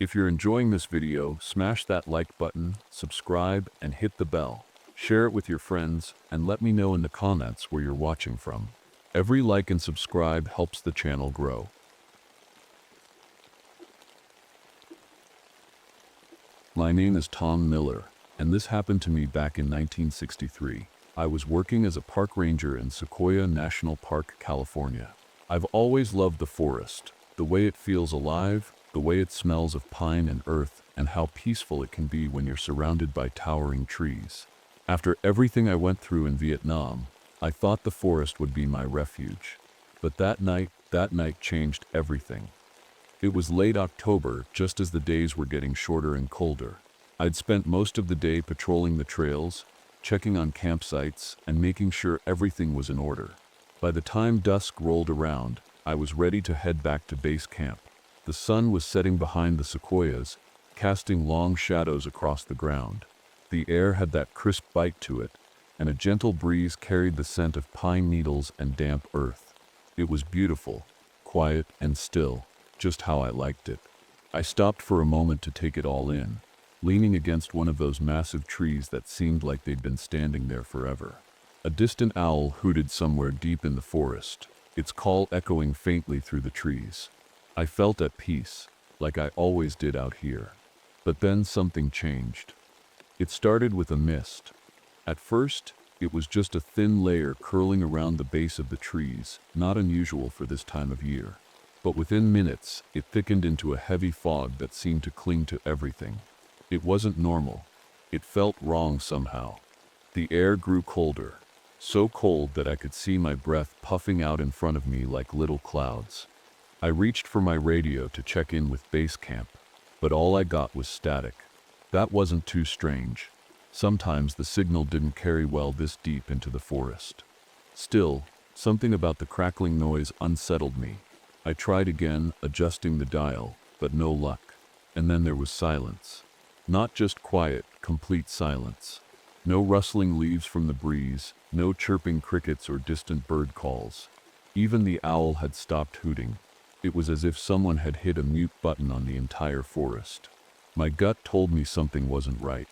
If you're enjoying this video, smash that like button, subscribe, and hit the bell. Share it with your friends, and let me know in the comments where you're watching from. Every like and subscribe helps the channel grow. My name is Tom Miller, and this happened to me back in 1963. I was working as a park ranger in Sequoia National Park, California. I've always loved the forest, the way it feels alive, the way it smells of pine and earth, and how peaceful it can be when you're surrounded by towering trees. After everything I went through in Vietnam, I thought the forest would be my refuge. But that night changed everything. It was late October, just as the days were getting shorter and colder. I'd spent most of the day patrolling the trails, checking on campsites, and making sure everything was in order. By the time dusk rolled around, I was ready to head back to base camp. The sun was setting behind the sequoias, casting long shadows across the ground. The air had that crisp bite to it, and a gentle breeze carried the scent of pine needles and damp earth. It was beautiful, quiet, and still, just how I liked it. I stopped for a moment to take it all in, leaning against one of those massive trees that seemed like they'd been standing there forever. A distant owl hooted somewhere deep in the forest, its call echoing faintly through the trees. I felt at peace, like I always did out here. But then something changed. It started with a mist. At first, it was just a thin layer curling around the base of the trees, not unusual for this time of year. But within minutes, it thickened into a heavy fog that seemed to cling to everything. It wasn't normal. It felt wrong somehow. The air grew colder, so cold that I could see my breath puffing out in front of me like little clouds. I reached for my radio to check in with base camp, but all I got was static. That wasn't too strange. Sometimes the signal didn't carry well this deep into the forest. Still, something about the crackling noise unsettled me. I tried again, adjusting the dial, but no luck. And then there was silence. Not just quiet, complete silence. No rustling leaves from the breeze, no chirping crickets or distant bird calls. Even the owl had stopped hooting. It was as if someone had hit a mute button on the entire forest. My gut told me something wasn't right.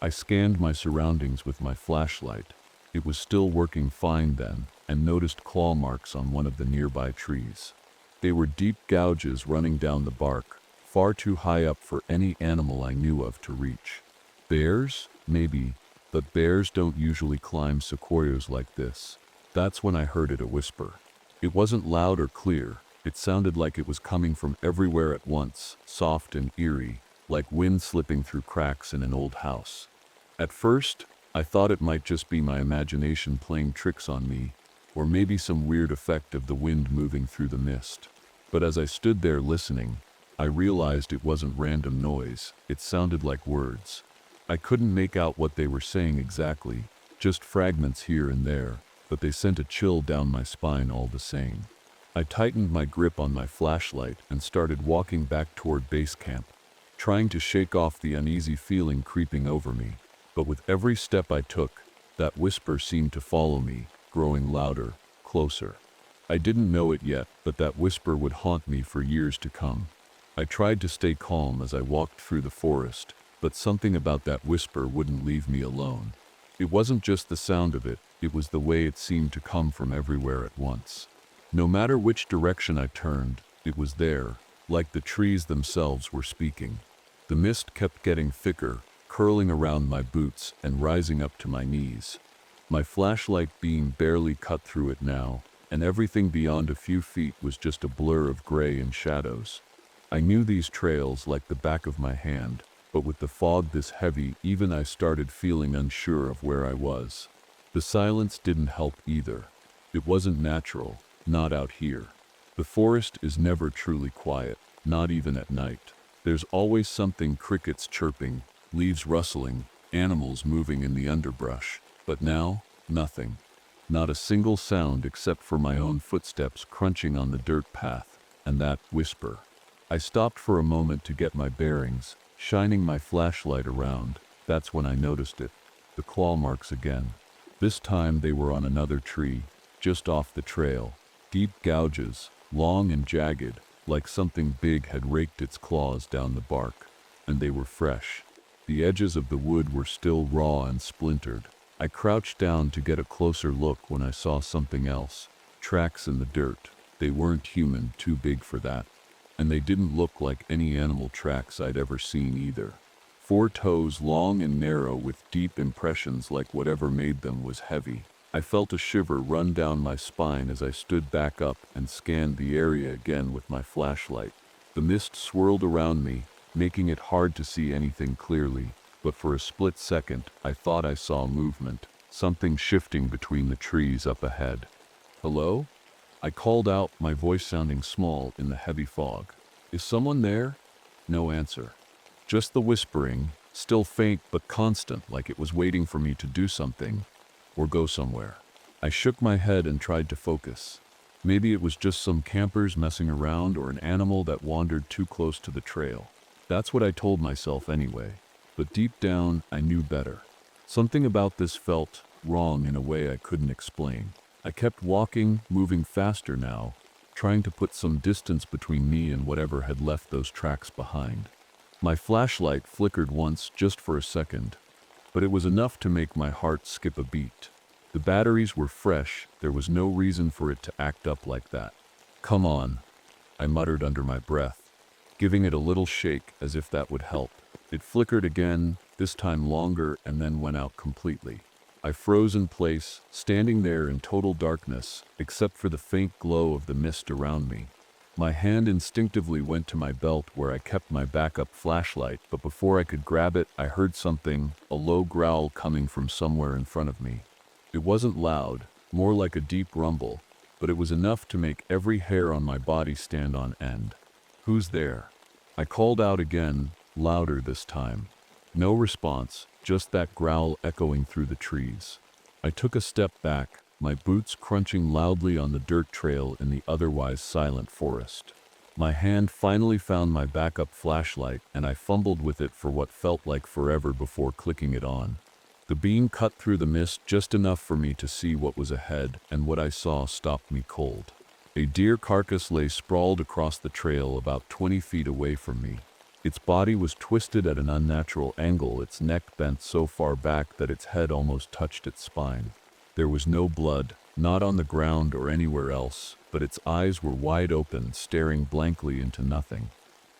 I scanned my surroundings with my flashlight. It was still working fine then, and noticed claw marks on one of the nearby trees. They were deep gouges running down the bark, far too high up for any animal I knew of to reach. Bears? Maybe, but bears don't usually climb sequoias like this. That's when I heard it a whisper. It wasn't loud or clear. It sounded like it was coming from everywhere at once, soft and eerie, like wind slipping through cracks in an old house. At first, I thought it might just be my imagination playing tricks on me, or maybe some weird effect of the wind moving through the mist. But as I stood there listening, I realized it wasn't random noise. It sounded like words. I couldn't make out what they were saying exactly, just fragments here and there, but they sent a chill down my spine all the same. I tightened my grip on my flashlight and started walking back toward base camp, trying to shake off the uneasy feeling creeping over me. But with every step I took, that whisper seemed to follow me, growing louder, closer. I didn't know it yet, but that whisper would haunt me for years to come. I tried to stay calm as I walked through the forest, but something about that whisper wouldn't leave me alone. It wasn't just the sound of it, it was the way it seemed to come from everywhere at once. No matter which direction I turned, it was there, like the trees themselves were speaking. The mist kept getting thicker, curling around my boots and rising up to my knees. My flashlight beam barely cut through it now, and everything beyond a few feet was just a blur of gray and shadows. I knew these trails like the back of my hand, but with the fog this heavy, even I started feeling unsure of where I was. The silence didn't help either. It wasn't natural, not out here. The forest is never truly quiet, not even at night. There's always something: crickets chirping, leaves rustling, animals moving in the underbrush. But now, nothing. Not a single sound except for my own footsteps crunching on the dirt path, and that whisper. I stopped for a moment to get my bearings, shining my flashlight around. That's when I noticed it. The claw marks again. This time they were on another tree, just off the trail. Deep gouges, long and jagged, like something big had raked its claws down the bark, and they were fresh. The edges of the wood were still raw and splintered. I crouched down to get a closer look when I saw something else. Tracks in the dirt. They weren't human, too big for that. And they didn't look like any animal tracks I'd ever seen either. 4 toes, long and narrow, with deep impressions like whatever made them was heavy. I felt a shiver run down my spine as I stood back up and scanned the area again with my flashlight. The mist swirled around me, making it hard to see anything clearly, but for a split second I thought I saw movement, something shifting between the trees up ahead. "Hello?" I called out, my voice sounding small in the heavy fog. "Is someone there?" No answer. Just the whispering, still faint but constant, like it was waiting for me to do something or go somewhere. I shook my head and tried to focus. Maybe it was just some campers messing around or an animal that wandered too close to the trail. That's what I told myself anyway. But deep down, I knew better. Something about this felt wrong in a way I couldn't explain. I kept walking, moving faster now, trying to put some distance between me and whatever had left those tracks behind. My flashlight flickered once, just for a second, but it was enough to make my heart skip a beat. The batteries were fresh, there was no reason for it to act up like that. "Come on," I muttered under my breath, giving it a little shake as if that would help. It flickered again, this time longer, and then went out completely. I froze in place, standing there in total darkness, except for the faint glow of the mist around me. My hand instinctively went to my belt where I kept my backup flashlight, but before I could grab it, I heard something, a low growl coming from somewhere in front of me. It wasn't loud, more like a deep rumble, but it was enough to make every hair on my body stand on end. "Who's there?" I called out again, louder this time. No response, just that growl echoing through the trees. I took a step back, my boots crunching loudly on the dirt trail in the otherwise silent forest. My hand finally found my backup flashlight, and I fumbled with it for what felt like forever before clicking it on. The beam cut through the mist just enough for me to see what was ahead, and what I saw stopped me cold. A deer carcass lay sprawled across the trail about 20 feet away from me. Its body was twisted at an unnatural angle, its neck bent so far back that its head almost touched its spine. There was no blood, not on the ground or anywhere else, but its eyes were wide open, staring blankly into nothing.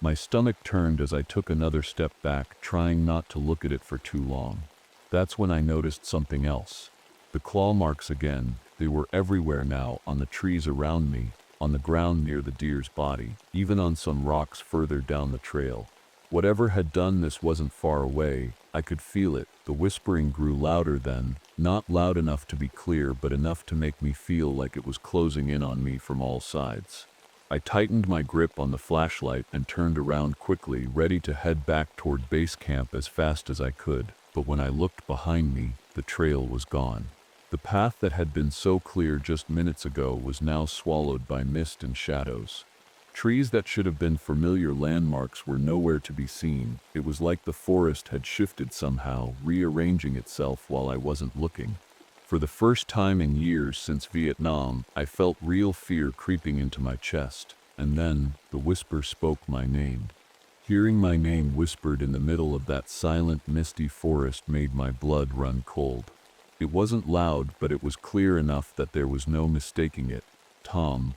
My stomach turned as I took another step back, trying not to look at it for too long. That's when I noticed something else. The claw marks again. They were everywhere now, on the trees around me, on the ground near the deer's body, even on some rocks further down the trail. Whatever had done this wasn't far away. I could feel it. The whispering grew louder then, not loud enough to be clear, but enough to make me feel like it was closing in on me from all sides. I tightened my grip on the flashlight and turned around quickly, ready to head back toward base camp as fast as I could. But when I looked behind me, the trail was gone. The path that had been so clear just minutes ago was now swallowed by mist and shadows. Trees that should have been familiar landmarks were nowhere to be seen. It was like the forest had shifted somehow, rearranging itself while I wasn't looking. For the first time in years since Vietnam, I felt real fear creeping into my chest. And then, the whisper spoke my name. Hearing my name whispered in the middle of that silent, misty forest made my blood run cold. It wasn't loud, but it was clear enough that there was no mistaking it. Tom.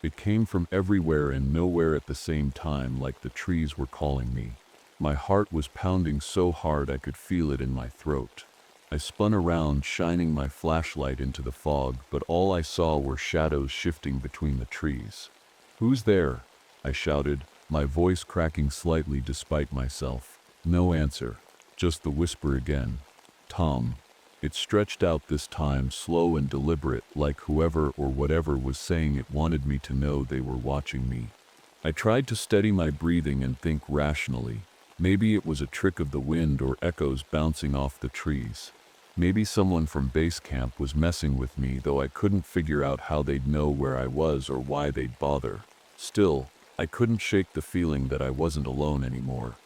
It came from everywhere and nowhere at the same time, like the trees were calling me. My heart was pounding so hard I could feel it in my throat. I spun around, shining my flashlight into the fog, but all I saw were shadows shifting between the trees. "Who's there?" I shouted, my voice cracking slightly despite myself. No answer, just the whisper again. "Tom." It stretched out this time, slow and deliberate, like whoever or whatever was saying it wanted me to know they were watching me. I tried to steady my breathing and think rationally. Maybe it was a trick of the wind or echoes bouncing off the trees. Maybe someone from base camp was messing with me, though I couldn't figure out how they'd know where I was or why they'd bother. Still, I couldn't shake the feeling that I wasn't alone anymore.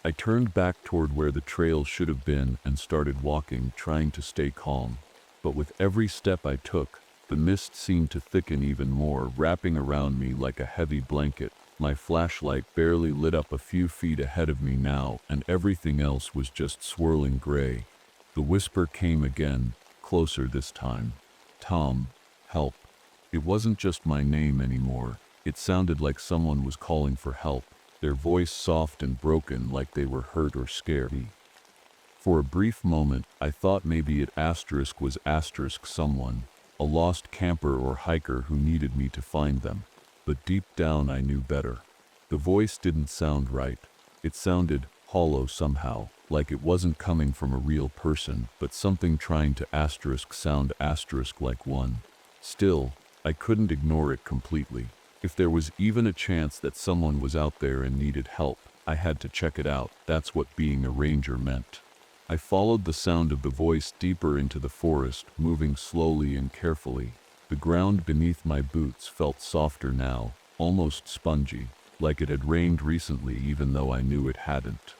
I turned back toward where the trail should have been and started walking, trying to stay calm. But with every step I took, the mist seemed to thicken even more, wrapping around me like a heavy blanket. My flashlight barely lit up a few feet ahead of me now, and everything else was just swirling gray. The whisper came again, closer this time. "Tom, help." It wasn't just my name anymore. It sounded like someone was calling for help, their voice soft and broken like they were hurt or scared. For a brief moment, I thought maybe it was someone, a lost camper or hiker who needed me to find them. But deep down I knew better. The voice didn't sound right. It sounded hollow somehow, like it wasn't coming from a real person, but something trying to sound like one. Still, I couldn't ignore it completely. If there was even a chance that someone was out there and needed help, I had to check it out. That's what being a ranger meant. I followed the sound of the voice deeper into the forest, moving slowly and carefully. The ground beneath my boots felt softer now, almost spongy, like it had rained recently even though I knew it hadn't.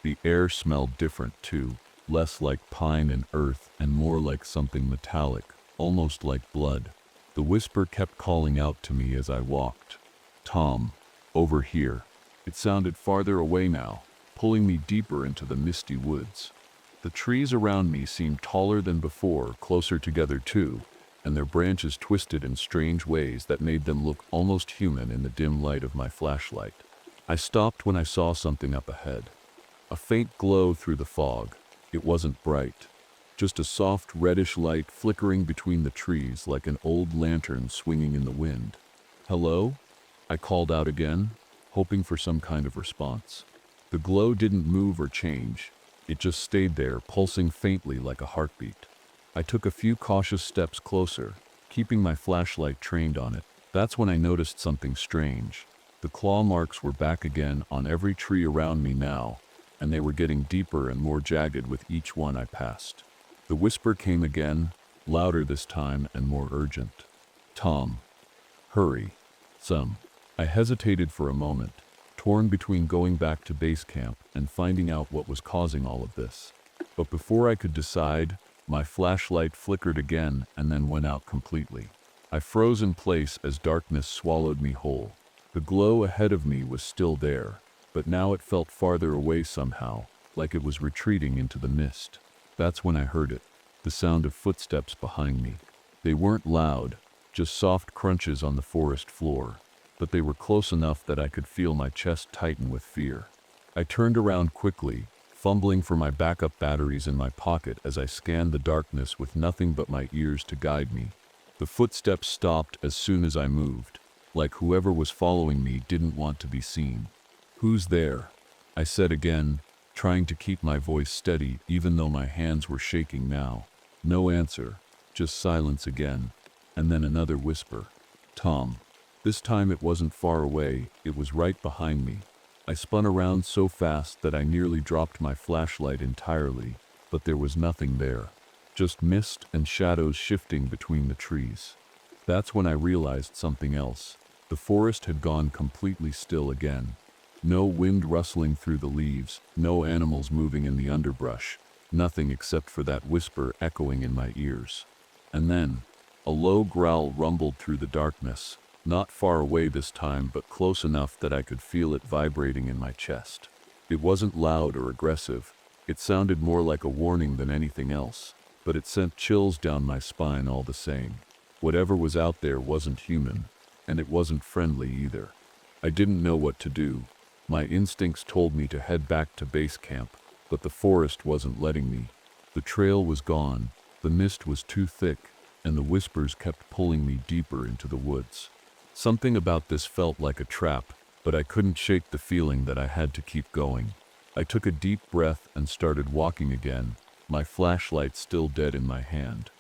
The air smelled different too, less like pine and earth and more like something metallic, almost like blood. The whisper kept calling out to me as I walked. "Tom, over here." It sounded farther away now, pulling me deeper into the misty woods. The trees around me seemed taller than before, closer together too, and their branches twisted in strange ways that made them look almost human in the dim light of my flashlight. I stopped when I saw something up ahead. A faint glow through the fog. It wasn't bright. Just a soft reddish light flickering between the trees like an old lantern swinging in the wind. "Hello?" I called out again, hoping for some kind of response. The glow didn't move or change. It just stayed there, pulsing faintly like a heartbeat. I took a few cautious steps closer, keeping my flashlight trained on it. That's when I noticed something strange. The claw marks were back again on every tree around me now, and they were getting deeper and more jagged with each one I passed. The whisper came again, louder this time and more urgent. "Tom, hurry. I hesitated for a moment, torn between going back to base camp and finding out what was causing all of this. But before I could decide, my flashlight flickered again and then went out completely. I froze in place as darkness swallowed me whole. The glow ahead of me was still there, but now it felt farther away somehow, like it was retreating into the mist. That's when I heard it, the sound of footsteps behind me. They weren't loud, just soft crunches on the forest floor, but they were close enough that I could feel my chest tighten with fear. I turned around quickly, fumbling for my backup batteries in my pocket as I scanned the darkness with nothing but my ears to guide me. The footsteps stopped as soon as I moved, like whoever was following me didn't want to be seen. "Who's there?" I said again, trying to keep my voice steady even though my hands were shaking now. No answer, just silence again, and then another whisper. "Tom." This time it wasn't far away, it was right behind me. I spun around so fast that I nearly dropped my flashlight entirely, but there was nothing there. Just mist and shadows shifting between the trees. That's when I realized something else. The forest had gone completely still again. No wind rustling through the leaves, no animals moving in the underbrush, nothing except for that whisper echoing in my ears. And then, a low growl rumbled through the darkness. Not far away this time, but close enough that I could feel it vibrating in my chest. It wasn't loud or aggressive. It sounded more like a warning than anything else, but it sent chills down my spine all the same. Whatever was out there wasn't human, and it wasn't friendly either. I didn't know what to do. My instincts told me to head back to base camp, but the forest wasn't letting me. The trail was gone, the mist was too thick, and the whispers kept pulling me deeper into the woods. Something about this felt like a trap, but I couldn't shake the feeling that I had to keep going. I took a deep breath and started walking again, my flashlight still dead in my hand.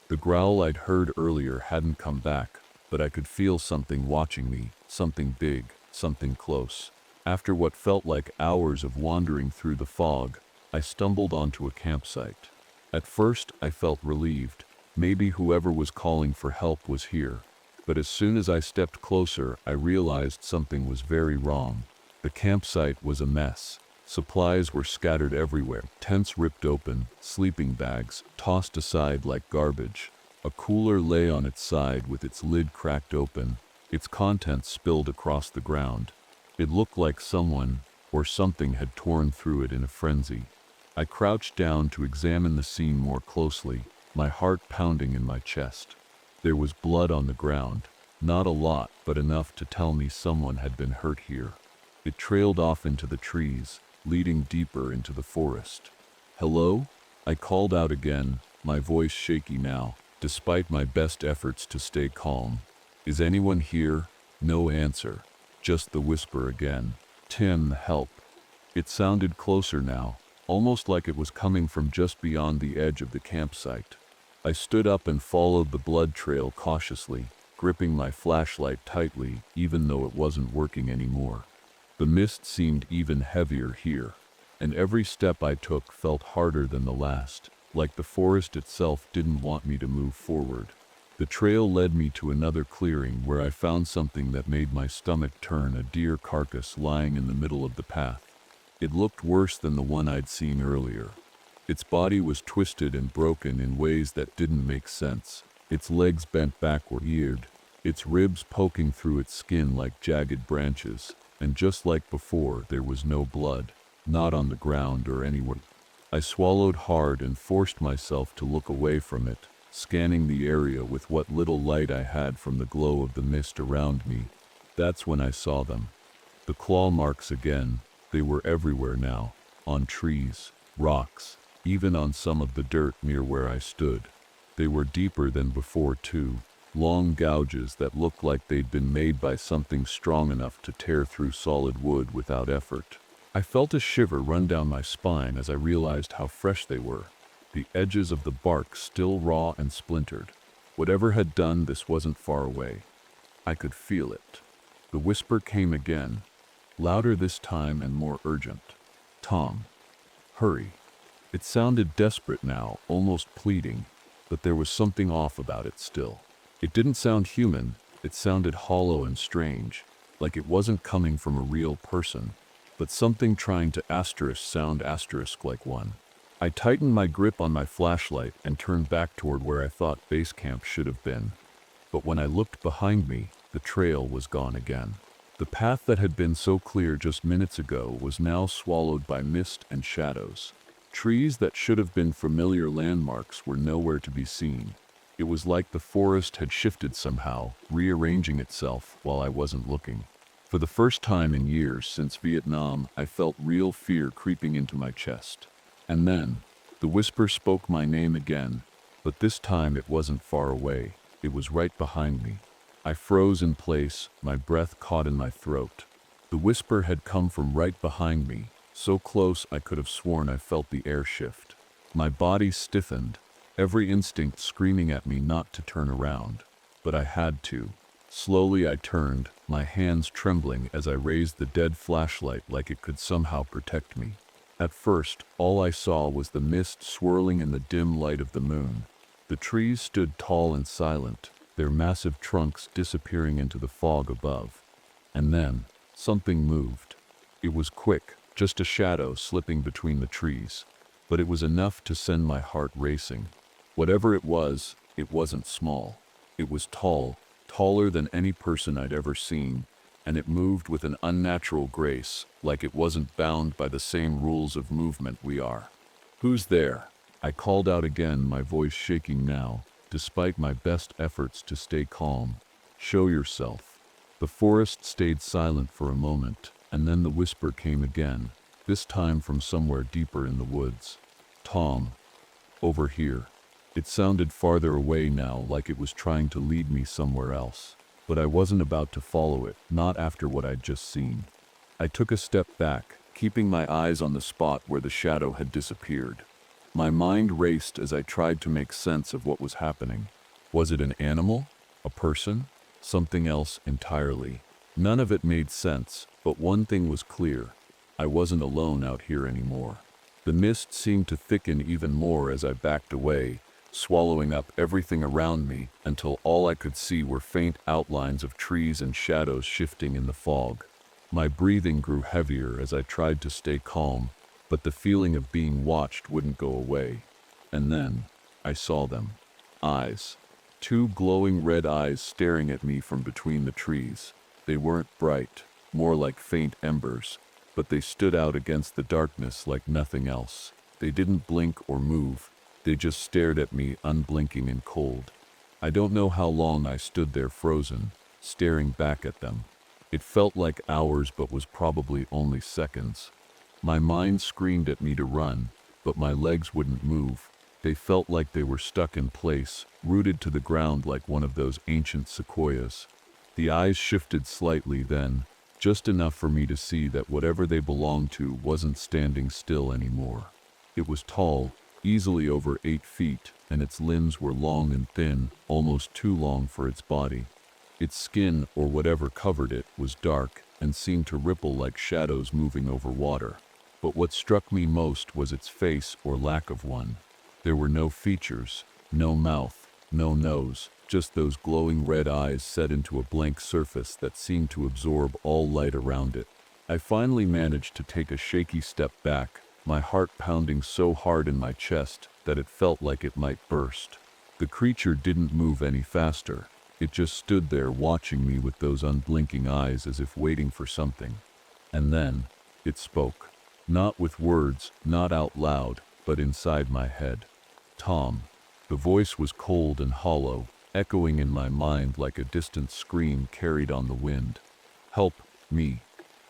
The growl I'd heard earlier hadn't come back, but I could feel something watching me, something big, something close. After what felt like hours of wandering through the fog, I stumbled onto a campsite. At first, I felt relieved. Maybe whoever was calling for help was here. But as soon as I stepped closer, I realized something was very wrong. The campsite was a mess. Supplies were scattered everywhere, tents ripped open, sleeping bags tossed aside like garbage. A cooler lay on its side with its lid cracked open, its contents spilled across the ground. It looked like someone or something had torn through it in a frenzy. I crouched down to examine the scene more closely, my heart pounding in my chest. There was blood on the ground, not a lot, but enough to tell me someone had been hurt here. It trailed off into the trees, leading deeper into the forest. "Hello?" I called out again, my voice shaky now, despite my best efforts to stay calm. "Is anyone here?" No answer, just the whisper again. "Tim, help." It sounded closer now, almost like it was coming from just beyond the edge of the campsite. I stood up and followed the blood trail cautiously, gripping my flashlight tightly, even though it wasn't working anymore. The mist seemed even heavier here, and every step I took felt harder than the last, like the forest itself didn't want me to move forward. The trail led me to another clearing where I found something that made my stomach turn, a deer carcass lying in the middle of the path. It looked worse than the one I'd seen earlier. Its body was twisted and broken in ways that didn't make sense, its legs bent backward, its ribs poking through its skin like jagged branches, and just like before, there was no blood, not on the ground or anywhere. I swallowed hard and forced myself to look away from it, scanning the area with what little light I had from the glow of the mist around me. That's when I saw them. The claw marks again. They were everywhere now, on trees, rocks, even on some of the dirt near where I stood. They were deeper than before too, long gouges that looked like they'd been made by something strong enough to tear through solid wood without effort. I felt a shiver run down my spine as I realized how fresh they were, the edges of the bark still raw and splintered. Whatever had done this wasn't far away. I could feel it. The whisper came again, louder this time and more urgent. "Tom, hurry." It sounded desperate now, almost pleading, but there was something off about it still. It didn't sound human, it sounded hollow and strange, like it wasn't coming from a real person, but something trying to sound like one. I tightened my grip on my flashlight and turned back toward where I thought base camp should have been. But when I looked behind me, the trail was gone again. The path that had been so clear just minutes ago was now swallowed by mist and shadows. Trees that should have been familiar landmarks were nowhere to be seen. It was like the forest had shifted somehow, rearranging itself while I wasn't looking. For the first time in years since Vietnam, I felt real fear creeping into my chest. And then, the whisper spoke my name again, but this time it wasn't far away. It was right behind me. I froze in place, my breath caught in my throat. The whisper had come from right behind me, so close I could have sworn I felt the air shift. My body stiffened, every instinct screaming at me not to turn around. But I had to. Slowly I turned, my hands trembling as I raised the dead flashlight like it could somehow protect me. At first, all I saw was the mist swirling in the dim light of the moon. The trees stood tall and silent, their massive trunks disappearing into the fog above. And then, something moved. It was quick, just a shadow slipping between the trees, but it was enough to send my heart racing. Whatever it wasn't small. It was tall, taller than any person I'd ever seen, and it moved with an unnatural grace, like it wasn't bound by the same rules of movement we are. "Who's there?" I called out again, my voice shaking now, despite my best efforts to stay calm. "Show yourself." The forest stayed silent for a moment, and then the whisper came again, this time from somewhere deeper in the woods. "Tom, over here." It sounded farther away now, like it was trying to lead me somewhere else. But I wasn't about to follow it, not after what I'd just seen. I took a step back, keeping my eyes on the spot where the shadow had disappeared. My mind raced as I tried to make sense of what was happening. Was it an animal? A person? Something else entirely? None of it made sense, but one thing was clear. I wasn't alone out here anymore. The mist seemed to thicken even more as I backed away, swallowing up everything around me until all I could see were faint outlines of trees and shadows shifting in the fog. My breathing grew heavier as I tried to stay calm, but the feeling of being watched wouldn't go away. And then, I saw them. Eyes. Two glowing red eyes staring at me from between the trees. They weren't bright. more like faint embers, but they stood out against the darkness like nothing else. They didn't blink or move, they just stared at me, unblinking and cold. I don't know how long I stood there frozen, staring back at them. It felt like hours but was probably only seconds. My mind screamed at me to run, but my legs wouldn't move. They felt like they were stuck in place, rooted to the ground like one of those ancient sequoias. The eyes shifted slightly then, just enough for me to see that whatever they belonged to wasn't standing still anymore. It was tall, easily over 8 feet, and its limbs were long and thin, almost too long for its body. Its skin, or whatever covered it, was dark and seemed to ripple like shadows moving over water. But what struck me most was its face, or lack of one. There were no features, no mouth, no nose, just those glowing red eyes set into a blank surface that seemed to absorb all light around it. I finally managed to take a shaky step back, my heart pounding so hard in my chest that it felt like it might burst. The creature didn't move any faster. It just stood there watching me with those unblinking eyes as if waiting for something. And then, it spoke. Not with words, not out loud, but inside my head. Tom. The voice was cold and hollow, echoing in my mind like a distant scream carried on the wind. Help me.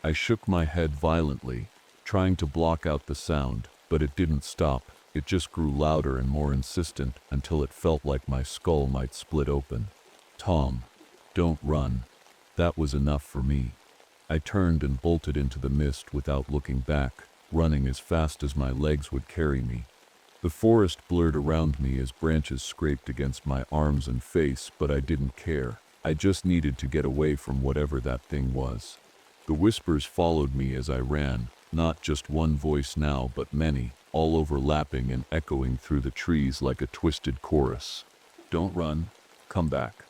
I shook my head violently, trying to block out the sound, but it didn't stop. It just grew louder and more insistent until it felt like my skull might split open. Tom, don't run. That was enough for me. I turned and bolted into the mist without looking back, running as fast as my legs would carry me. The forest blurred around me as branches scraped against my arms and face, but I didn't care. I just needed to get away from whatever that thing was. The whispers followed me as I ran, not just one voice now, but many, all overlapping and echoing through the trees like a twisted chorus. Don't run. Come back.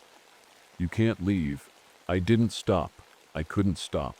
You can't leave. I didn't stop. I couldn't stop.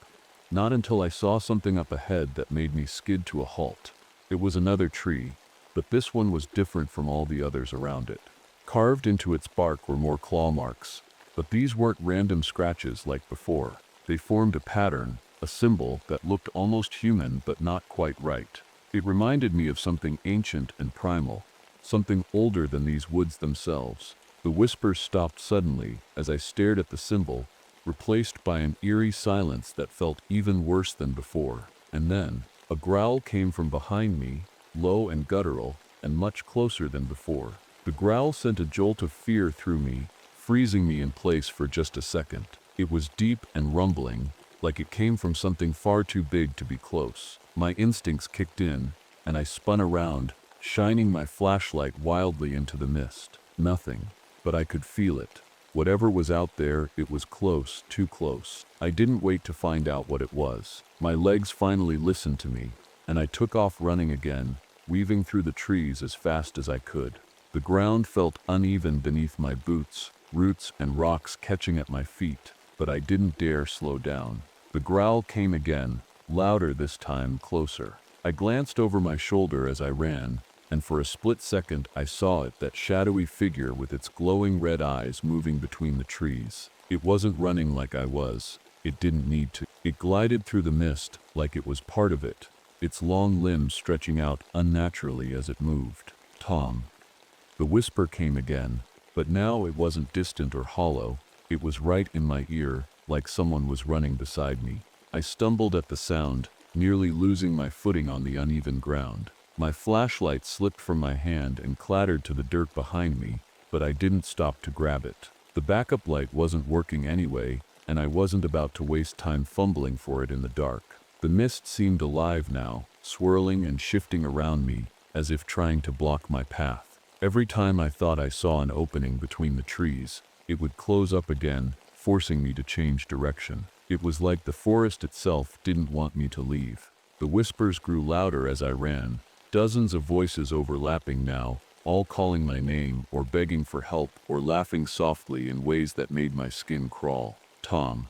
Not until I saw something up ahead that made me skid to a halt. It was another tree, but this one was different from all the others around it. Carved into its bark were more claw marks, but these weren't random scratches like before. They formed a pattern, a symbol that looked almost human but not quite right. It reminded me of something ancient and primal, something older than these woods themselves. The whispers stopped suddenly as I stared at the symbol, replaced by an eerie silence that felt even worse than before. And then, a growl came from behind me, low and guttural, and much closer than before. The growl sent a jolt of fear through me, freezing me in place for just a second. It was deep and rumbling, like it came from something far too big to be close. My instincts kicked in, and I spun around, shining my flashlight wildly into the mist. Nothing. But I could feel it. Whatever was out there, it was close, too close. I didn't wait to find out what it was. My legs finally listened to me, and I took off running again, weaving through the trees as fast as I could. The ground felt uneven beneath my boots, roots and rocks catching at my feet, but I didn't dare slow down. The growl came again, louder this time, closer. I glanced over my shoulder as I ran, and for a split second I saw it, that shadowy figure with its glowing red eyes moving between the trees. It wasn't running like I was. It didn't need to. It glided through the mist like it was part of it, its long limbs stretching out unnaturally as it moved. Tom. The whisper came again, but now it wasn't distant or hollow. It was right in my ear, like someone was running beside me. I stumbled at the sound, nearly losing my footing on the uneven ground. My flashlight slipped from my hand and clattered to the dirt behind me, but I didn't stop to grab it. The backup light wasn't working anyway, and I wasn't about to waste time fumbling for it in the dark. The mist seemed alive now, swirling and shifting around me, as if trying to block my path. Every time I thought I saw an opening between the trees, it would close up again, forcing me to change direction. It was like the forest itself didn't want me to leave. The whispers grew louder as I ran, dozens of voices overlapping now, all calling my name or begging for help or laughing softly in ways that made my skin crawl. Tom.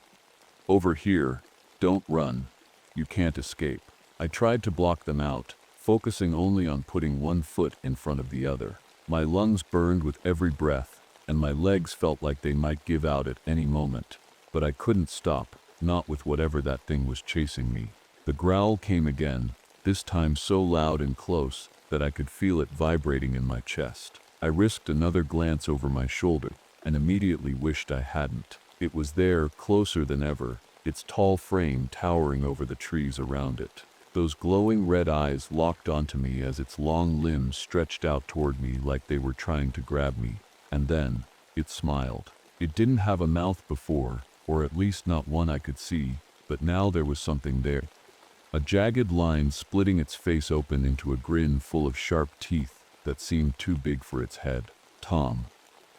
Over here. Don't run. You can't escape. I tried to block them out, focusing only on putting one foot in front of the other. My lungs burned with every breath, and my legs felt like they might give out at any moment. But I couldn't stop. not with whatever that thing was chasing me. The growl came again, this time so loud and close that I could feel it vibrating in my chest. I risked another glance over my shoulder and immediately wished I hadn't. It was there, closer than ever, its tall frame towering over the trees around it. Those glowing red eyes locked onto me as its long limbs stretched out toward me like they were trying to grab me. And then, it smiled. It didn't have a mouth before, or at least not one I could see, but now there was something there. A jagged line splitting its face open into a grin full of sharp teeth that seemed too big for its head. "Tom,"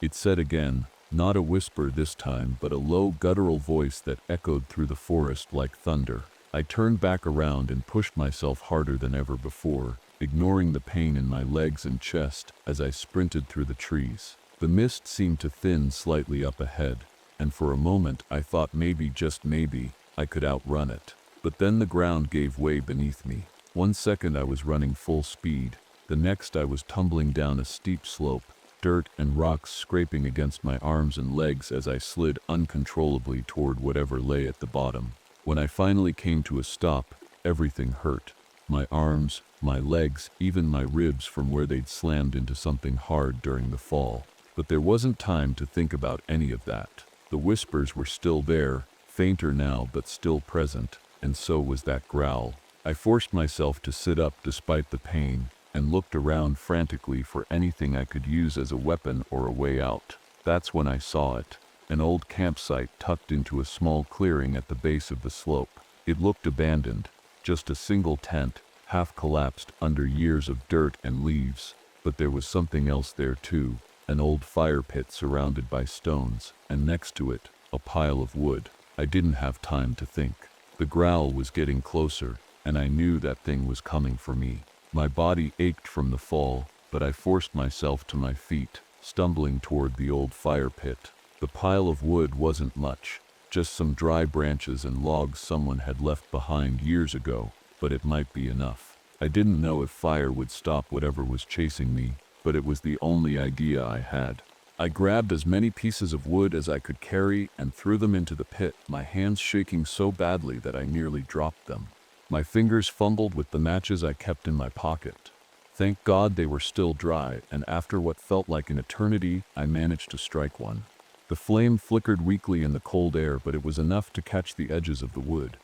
it said again, not a whisper this time, but a low guttural voice that echoed through the forest like thunder. I turned back around and pushed myself harder than ever before, ignoring the pain in my legs and chest as I sprinted through the trees. The mist seemed to thin slightly up ahead, and for a moment I thought maybe, just maybe, I could outrun it. But then the ground gave way beneath me. 1 second I was running full speed, the next I was tumbling down a steep slope, dirt and rocks scraping against my arms and legs as I slid uncontrollably toward whatever lay at the bottom. When I finally came to a stop, everything hurt. My arms, my legs, even my ribs from where they'd slammed into something hard during the fall. But there wasn't time to think about any of that. The whispers were still there, fainter now but still present, and so was that growl. I forced myself to sit up despite the pain, and looked around frantically for anything I could use as a weapon or a way out. That's when I saw it. An old campsite tucked into a small clearing at the base of the slope. It looked abandoned, just a single tent, half collapsed under years of dirt and leaves. But there was something else there too, an old fire pit surrounded by stones, and next to it, a pile of wood. I didn't have time to think. The growl was getting closer, and I knew that thing was coming for me. My body ached from the fall, but I forced myself to my feet, stumbling toward the old fire pit. The pile of wood wasn't much, just some dry branches and logs someone had left behind years ago, but it might be enough. I didn't know if fire would stop whatever was chasing me, but it was the only idea I had. I grabbed as many pieces of wood as I could carry and threw them into the pit, my hands shaking so badly that I nearly dropped them. My fingers fumbled with the matches I kept in my pocket. Thank God they were still dry, and after what felt like an eternity, I managed to strike one. The flame flickered weakly in the cold air, but it was enough to catch the edges of the wood.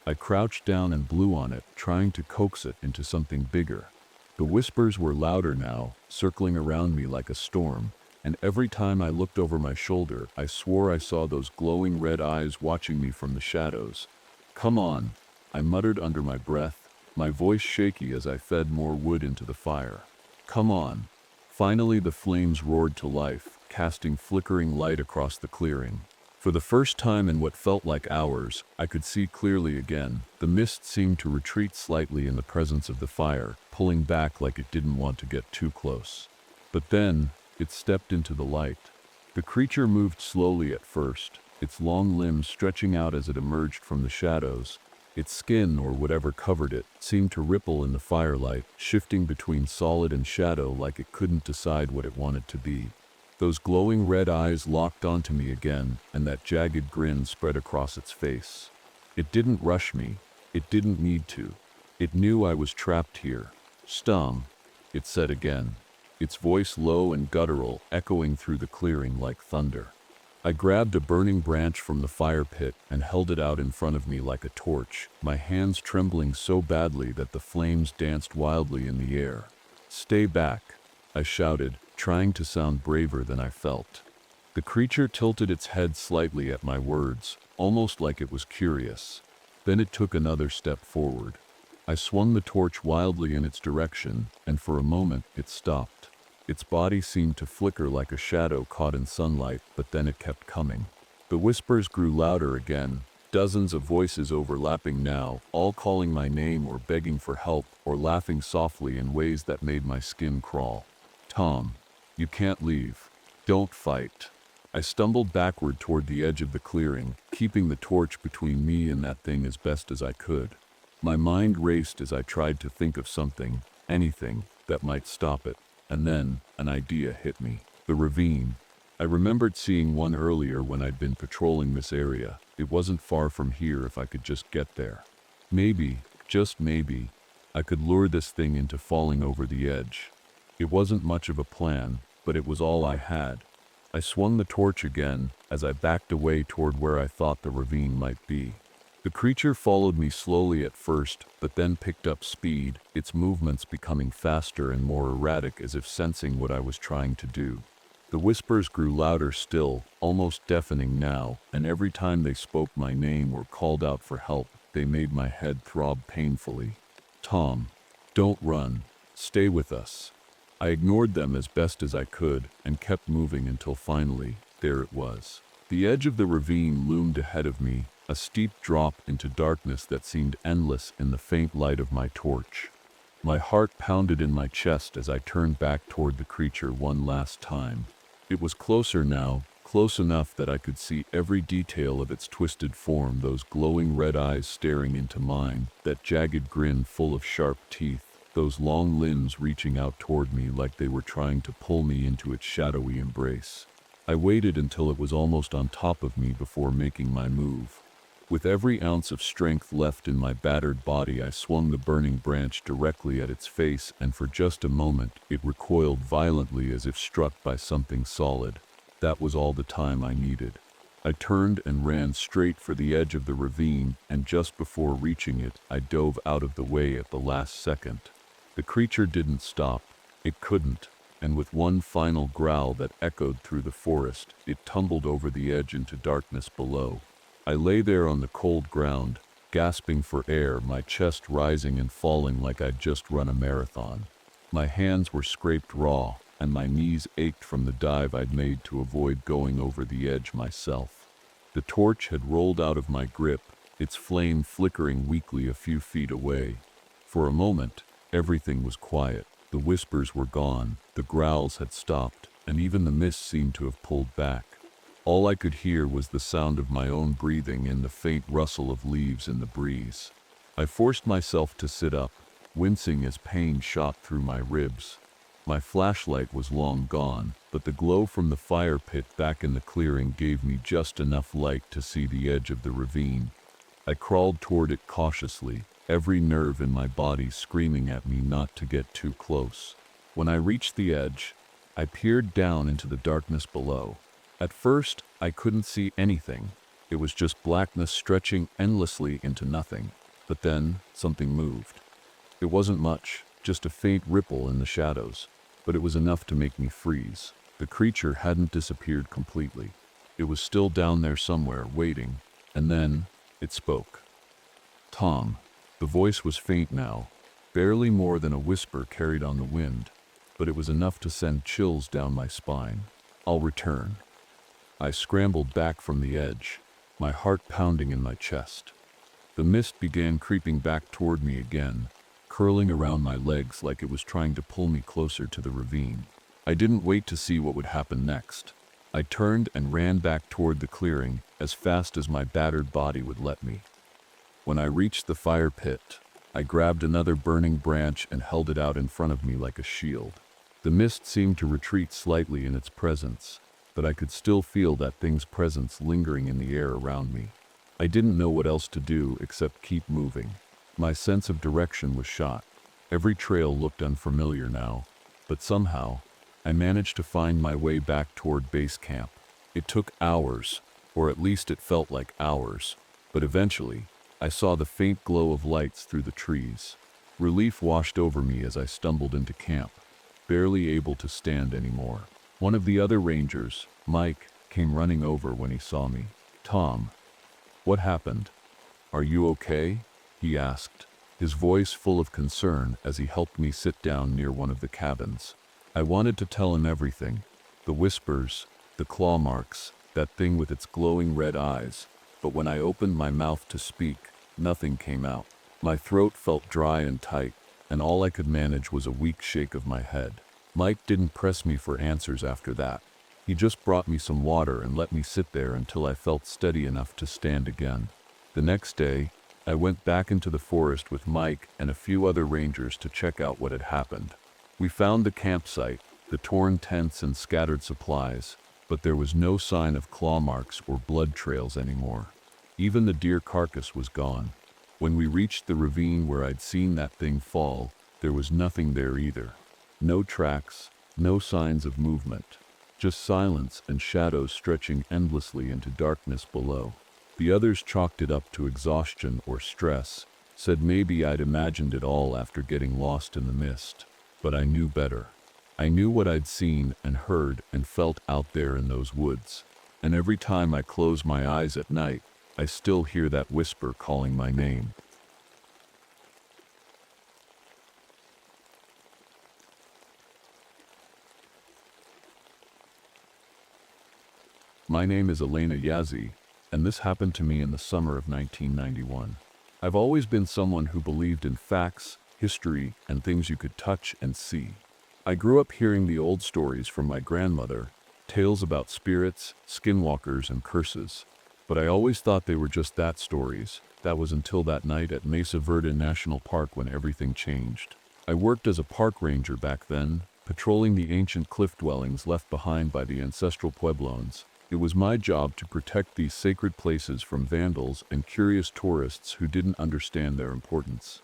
I crouched down and blew on it, trying to coax it into something bigger. The whispers were louder now, circling around me like a storm, and every time I looked over my shoulder, I swore I saw those glowing red eyes watching me from the shadows. "Come on," I muttered under my breath, my voice shaky as I fed more wood into the fire. "Come on." Finally the flames roared to life, casting flickering light across the clearing. For the first time in what felt like hours, I could see clearly again. The mist seemed to retreat slightly in the presence of the fire, pulling back like it didn't want to get too close. But then, it stepped into the light. The creature moved slowly at first, its long limbs stretching out as it emerged from the shadows. Its skin, or whatever covered it, seemed to ripple in the firelight, shifting between solid and shadow like it couldn't decide what it wanted to be. Those glowing red eyes locked onto me again, and that jagged grin spread across its face. It didn't rush me. It didn't need to. It knew I was trapped here. "Stum," it said again, its voice low and guttural, echoing through the clearing like thunder. I grabbed a burning branch from the fire pit and held it out in front of me like a torch, my hands trembling so badly that the flames danced wildly in the air. "Stay back," I shouted, trying to sound braver than I felt. The creature tilted its head slightly at my words, almost like it was curious. Then it took another step forward. I swung the torch wildly in its direction, and for a moment it stopped. Its body seemed to flicker like a shadow caught in sunlight, but then it kept coming. The whispers grew louder again, dozens of voices overlapping now, all calling my name or begging for help or laughing softly in ways that made my skin crawl. "Tom, you can't leave. Don't fight." I stumbled backward toward the edge of the clearing, keeping the torch between me and that thing as best as I could. My mind raced as I tried to think of something, anything, that might stop it. And then, an idea hit me. The ravine. I remembered seeing one earlier when I'd been patrolling this area. It wasn't far from here if I could just get there. Maybe, just maybe, I could lure this thing into falling over the edge. It wasn't much of a plan, but it was all I had. I swung the torch again as I backed away toward where I thought the ravine might be. The creature followed me slowly at first, but then picked up speed, its movements becoming faster and more erratic as if sensing what I was trying to do. The whispers grew louder still, almost deafening now, and every time they spoke my name or called out for help, they made my head throb painfully. Tom, don't run. Stay with us. I ignored them as best as I could and kept moving until finally, there it was. The edge of the ravine loomed ahead of me, a steep drop into darkness that seemed endless in the faint light of my torch. My heart pounded in my chest as I turned back toward the creature one last time. It was closer now, close enough that I could see every detail of its twisted form, those glowing red eyes staring into mine, that jagged grin full of sharp teeth, those long limbs reaching out toward me like they were trying to pull me into its shadowy embrace. I waited until it was almost on top of me before making my move. With every ounce of strength left in my battered body, I swung the burning branch directly at its face, and for just a moment, it recoiled violently as if struck by something solid. That was all the time I needed. I turned and ran straight for the edge of the ravine, and just before reaching it, I dove out of the way at the last second. The creature didn't stop. It couldn't, and with one final growl that echoed through the forest, it tumbled over the edge into darkness below. I lay there on the cold ground, gasping for air, my chest rising and falling like I'd just run a marathon. My hands were scraped raw, and my knees ached from the dive I'd made to avoid going over the edge myself. The torch had rolled out of my grip, its flame flickering weakly a few feet away. For a moment, everything was quiet. The whispers were gone, the growls had stopped, and even the mist seemed to have pulled back. All I could hear was the sound of my own breathing and the faint rustle of leaves in the breeze. I forced myself to sit up, wincing as pain shot through my ribs. My flashlight was long gone, but the glow from the fire pit back in the clearing gave me just enough light to see the edge of the ravine. I crawled toward it cautiously, every nerve in my body screaming at me not to get too close. When I reached the edge, I peered down into the darkness below. At first, I couldn't see anything. It was just blackness stretching endlessly into nothing. But then, something moved. It wasn't much, just a faint ripple in the shadows, but it was enough to make me freeze. The creature hadn't disappeared completely. It was still down there somewhere, waiting, and then it spoke. Tom. The voice was faint now, barely more than a whisper carried on the wind, but it was enough to send chills down my spine. I'll return. I scrambled back from the edge, my heart pounding in my chest. The mist began creeping back toward me again, curling around my legs like it was trying to pull me closer to the ravine. I didn't wait to see what would happen next. I turned and ran back toward the clearing as fast as my battered body would let me. When I reached the fire pit, I grabbed another burning branch and held it out in front of me like a shield. The mist seemed to retreat slightly in its presence, but I could still feel that thing's presence lingering in the air around me. I didn't know what else to do except keep moving. My sense of direction was shot. Every trail looked unfamiliar now, but somehow, I managed to find my way back toward base camp. It took hours, or at least it felt like hours, but eventually, I saw the faint glow of lights through the trees. Relief washed over me as I stumbled into camp, barely able to stand anymore. One of the other rangers, Mike, came running over when he saw me. Tom, what happened? Are you okay? He asked, his voice full of concern as he helped me sit down near one of the cabins. I wanted to tell him everything, the whispers, the claw marks, that thing with its glowing red eyes, but when I opened my mouth to speak, nothing came out. My throat felt dry and tight, and all I could manage was a weak shake of my head. Mike didn't press me for answers after that. He just brought me some water and let me sit there until I felt steady enough to stand again. The next day, I went back into the forest with Mike and a few other rangers to check out what had happened. We found the campsite, the torn tents and scattered supplies, but there was no sign of claw marks or blood trails anymore. Even the deer carcass was gone. When we reached the ravine where I'd seen that thing fall, there was nothing there either. No tracks, no signs of movement. Just silence and shadows stretching endlessly into darkness below. The others chalked it up to exhaustion or stress, said maybe I'd imagined it all after getting lost in the mist. But I knew better. I knew what I'd seen and heard and felt out there in those woods. And every time I close my eyes at night, I still hear that whisper calling my name. My name is Elena Yazzie, and this happened to me in the summer of 1991. I've always been someone who believed in facts, history, and things you could touch and see. I grew up hearing the old stories from my grandmother, tales about spirits, skinwalkers, and curses. But I always thought they were just that, stories. That was until that night at Mesa Verde National Park when everything changed. I worked as a park ranger back then, patrolling the ancient cliff dwellings left behind by the ancestral pueblones. It was my job to protect these sacred places from vandals and curious tourists who didn't understand their importance.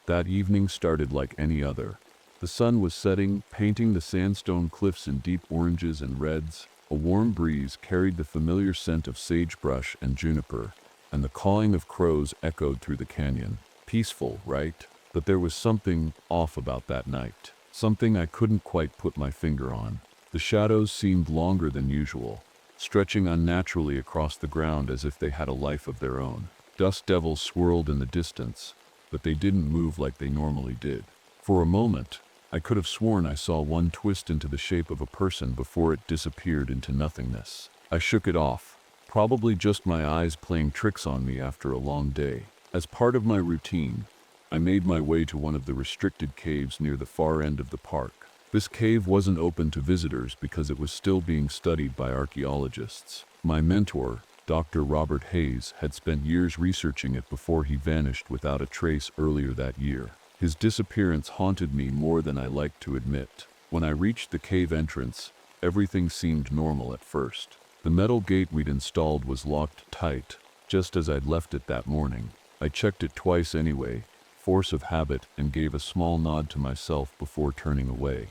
That evening started like any other. The sun was setting, painting the sandstone cliffs in deep oranges and reds. A warm breeze carried the familiar scent of sagebrush and juniper, and the cawing of crows echoed through the canyon. Peaceful, right? But there was something off about that night. Something I couldn't quite put my finger on. The shadows seemed longer than usual, stretching unnaturally across the ground as if they had a life of their own. Dust devils swirled in the distance, but they didn't move like they normally did. For a moment, I could have sworn I saw one twist into the shape of a person before it disappeared into nothingness. I shook it off, probably just my eyes playing tricks on me after a long day. As part of my routine, I made my way to one of the restricted caves near the far end of the park. This cave wasn't open to visitors because it was still being studied by archaeologists. My mentor, Dr. Robert Hayes, had spent years researching it before he vanished without a trace earlier that year. His disappearance haunted me more than I liked to admit. When I reached the cave entrance, everything seemed normal at first. The metal gate we'd installed was locked tight, just as I'd left it that morning. I checked it twice anyway, force of habit, and gave a small nod to myself before turning away.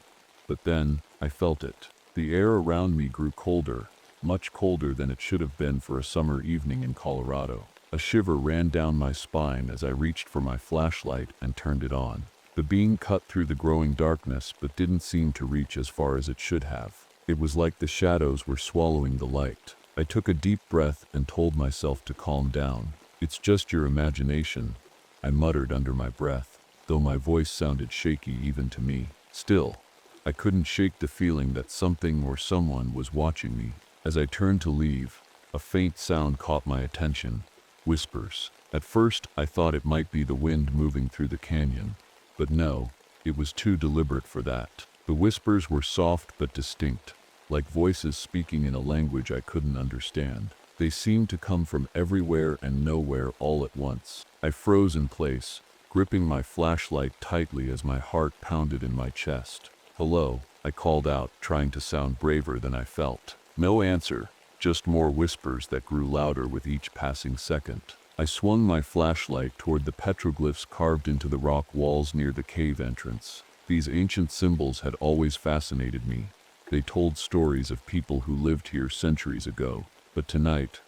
But then, I felt it. The air around me grew colder, much colder than it should have been for a summer evening in Colorado. A shiver ran down my spine as I reached for my flashlight and turned it on. The beam cut through the growing darkness but didn't seem to reach as far as it should have. It was like the shadows were swallowing the light. I took a deep breath and told myself to calm down. "It's just your imagination," I muttered under my breath, though my voice sounded shaky even to me. Still, I couldn't shake the feeling that something or someone was watching me. As I turned to leave, a faint sound caught my attention. Whispers. At first, I thought it might be the wind moving through the canyon. But no, it was too deliberate for that. The whispers were soft but distinct, like voices speaking in a language I couldn't understand. They seemed to come from everywhere and nowhere all at once. I froze in place, gripping my flashlight tightly as my heart pounded in my chest. "Hello," I called out, trying to sound braver than I felt. No answer. Just more whispers that grew louder with each passing second. I swung my flashlight toward the petroglyphs carved into the rock walls near the cave entrance. These ancient symbols had always fascinated me. They told stories of people who lived here centuries ago. But tonight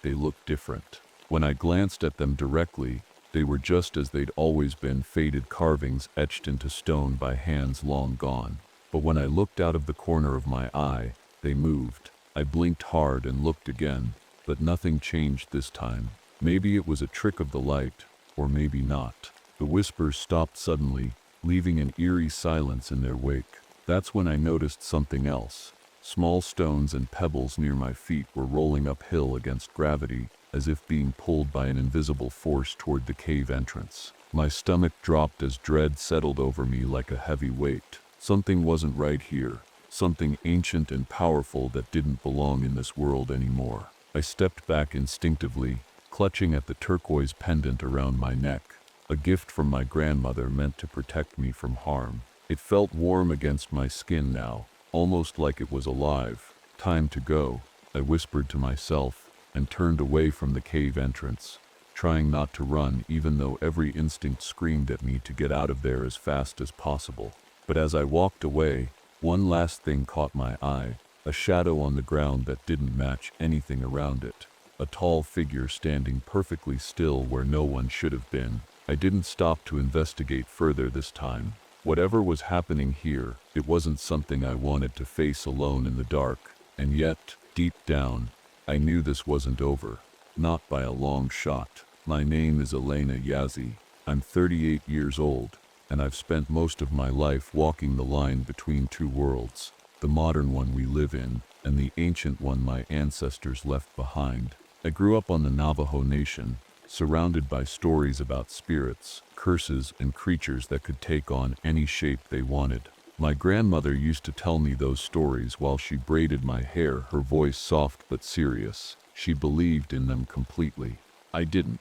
they looked different. When I glanced at them directly, they were just as they'd always been, faded carvings etched into stone by hands long gone. But when I looked out of the corner of my eye, they moved. I blinked hard and looked again, but nothing changed this time. Maybe it was a trick of the light, or maybe not. The whispers stopped suddenly, leaving an eerie silence in their wake. That's when I noticed something else. Small stones and pebbles near my feet were rolling uphill against gravity, as if being pulled by an invisible force toward the cave entrance. My stomach dropped as dread settled over me like a heavy weight. Something wasn't right here. Something ancient and powerful that didn't belong in this world anymore. I stepped back instinctively, clutching at the turquoise pendant around my neck, a gift from my grandmother meant to protect me from harm. It felt warm against my skin now, almost like it was alive. "Time to go," I whispered to myself, and turned away from the cave entrance, trying not to run even though every instinct screamed at me to get out of there as fast as possible. But as I walked away, one last thing caught my eye, a shadow on the ground that didn't match anything around it. A tall figure standing perfectly still where no one should have been. I didn't stop to investigate further this time. Whatever was happening here, it wasn't something I wanted to face alone in the dark. And yet, deep down, I knew this wasn't over. Not by a long shot. My name is Elena Yazzie. I'm 38 years old, and I've spent most of my life walking the line between two worlds. The modern one we live in, and the ancient one my ancestors left behind. I grew up on the Navajo Nation, surrounded by stories about spirits, curses, and creatures that could take on any shape they wanted. My grandmother used to tell me those stories while she braided my hair, her voice soft but serious. She believed in them completely. I didn't.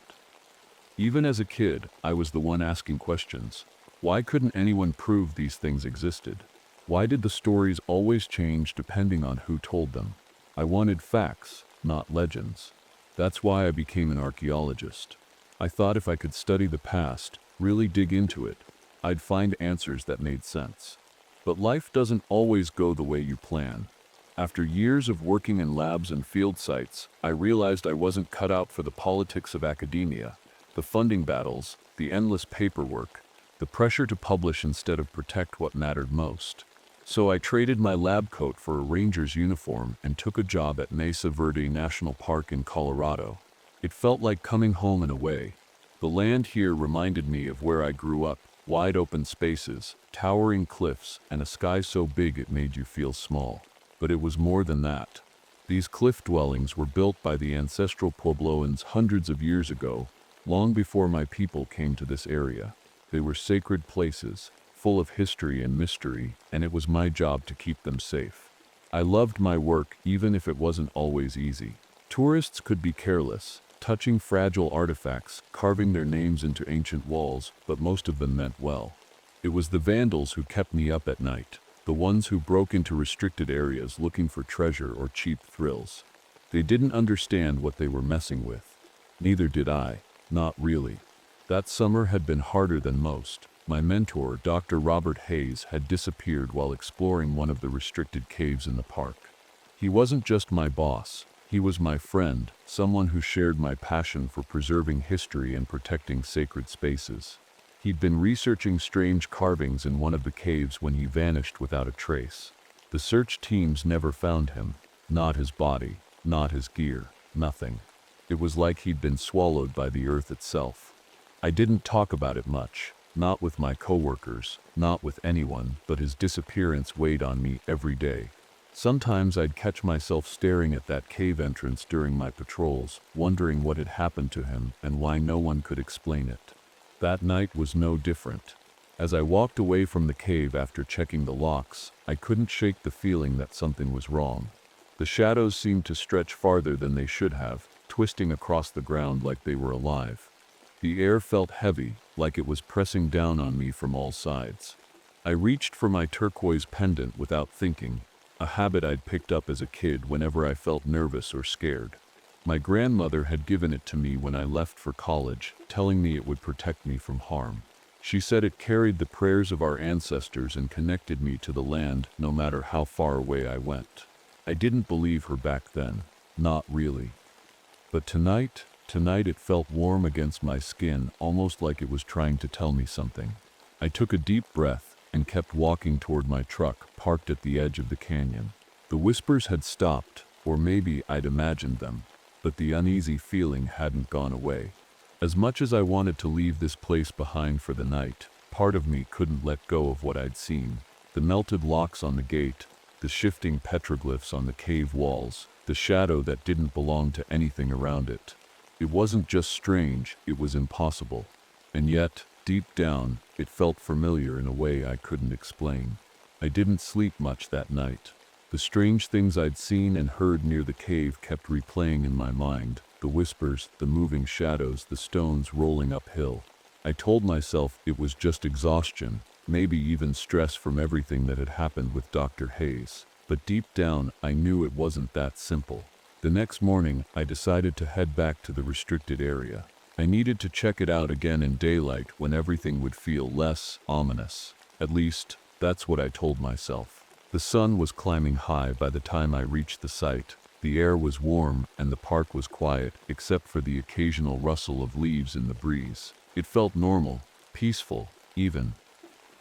Even as a kid, I was the one asking questions. Why couldn't anyone prove these things existed? Why did the stories always change depending on who told them? I wanted facts, not legends. That's why I became an archaeologist. I thought if I could study the past, really dig into it, I'd find answers that made sense. But life doesn't always go the way you plan. After years of working in labs and field sites, I realized I wasn't cut out for the politics of academia, the funding battles, the endless paperwork, the pressure to publish instead of protect what mattered most. So I traded my lab coat for a ranger's uniform and took a job at Mesa Verde National Park in Colorado. It felt like coming home in a way. The land here reminded me of where I grew up, wide open spaces, towering cliffs, and a sky so big it made you feel small. But it was more than that. These cliff dwellings were built by the ancestral Puebloans hundreds of years ago, long before my people came to this area. They were sacred places, full of history and mystery, and it was my job to keep them safe. I loved my work even if it wasn't always easy. Tourists could be careless, touching fragile artifacts, carving their names into ancient walls, but most of them meant well. It was the vandals who kept me up at night, the ones who broke into restricted areas looking for treasure or cheap thrills. They didn't understand what they were messing with. Neither did I, not really. That summer had been harder than most. My mentor, Dr. Robert Hayes, had disappeared while exploring one of the restricted caves in the park. He wasn't just my boss, he was my friend, someone who shared my passion for preserving history and protecting sacred spaces. He'd been researching strange carvings in one of the caves when he vanished without a trace. The search teams never found him, not his body, not his gear, nothing. It was like he'd been swallowed by the earth itself. I didn't talk about it much. Not with my coworkers, not with anyone, but his disappearance weighed on me every day. Sometimes I'd catch myself staring at that cave entrance during my patrols, wondering what had happened to him and why no one could explain it. That night was no different. As I walked away from the cave after checking the locks, I couldn't shake the feeling that something was wrong. The shadows seemed to stretch farther than they should have, twisting across the ground like they were alive. The air felt heavy, like it was pressing down on me from all sides. I reached for my turquoise pendant without thinking, a habit I'd picked up as a kid whenever I felt nervous or scared. My grandmother had given it to me when I left for college, telling me it would protect me from harm. She said it carried the prayers of our ancestors and connected me to the land no matter how far away I went. I didn't believe her back then, not really. But tonight it felt warm against my skin, almost like it was trying to tell me something. I took a deep breath and kept walking toward my truck, parked at the edge of the canyon. The whispers had stopped, or maybe I'd imagined them, but the uneasy feeling hadn't gone away. As much as I wanted to leave this place behind for the night, part of me couldn't let go of what I'd seen. The melted locks on the gate, the shifting petroglyphs on the cave walls, the shadow that didn't belong to anything around it. It wasn't just strange, it was impossible. And yet, deep down, it felt familiar in a way I couldn't explain. I didn't sleep much that night. The strange things I'd seen and heard near the cave kept replaying in my mind. The whispers, the moving shadows, the stones rolling uphill. I told myself it was just exhaustion, maybe even stress from everything that had happened with Dr. Hayes. But deep down, I knew it wasn't that simple. The next morning, I decided to head back to the restricted area. I needed to check it out again in daylight when everything would feel less ominous. At least, that's what I told myself. The sun was climbing high by the time I reached the site. The air was warm and the park was quiet, except for the occasional rustle of leaves in the breeze. It felt normal, peaceful, even.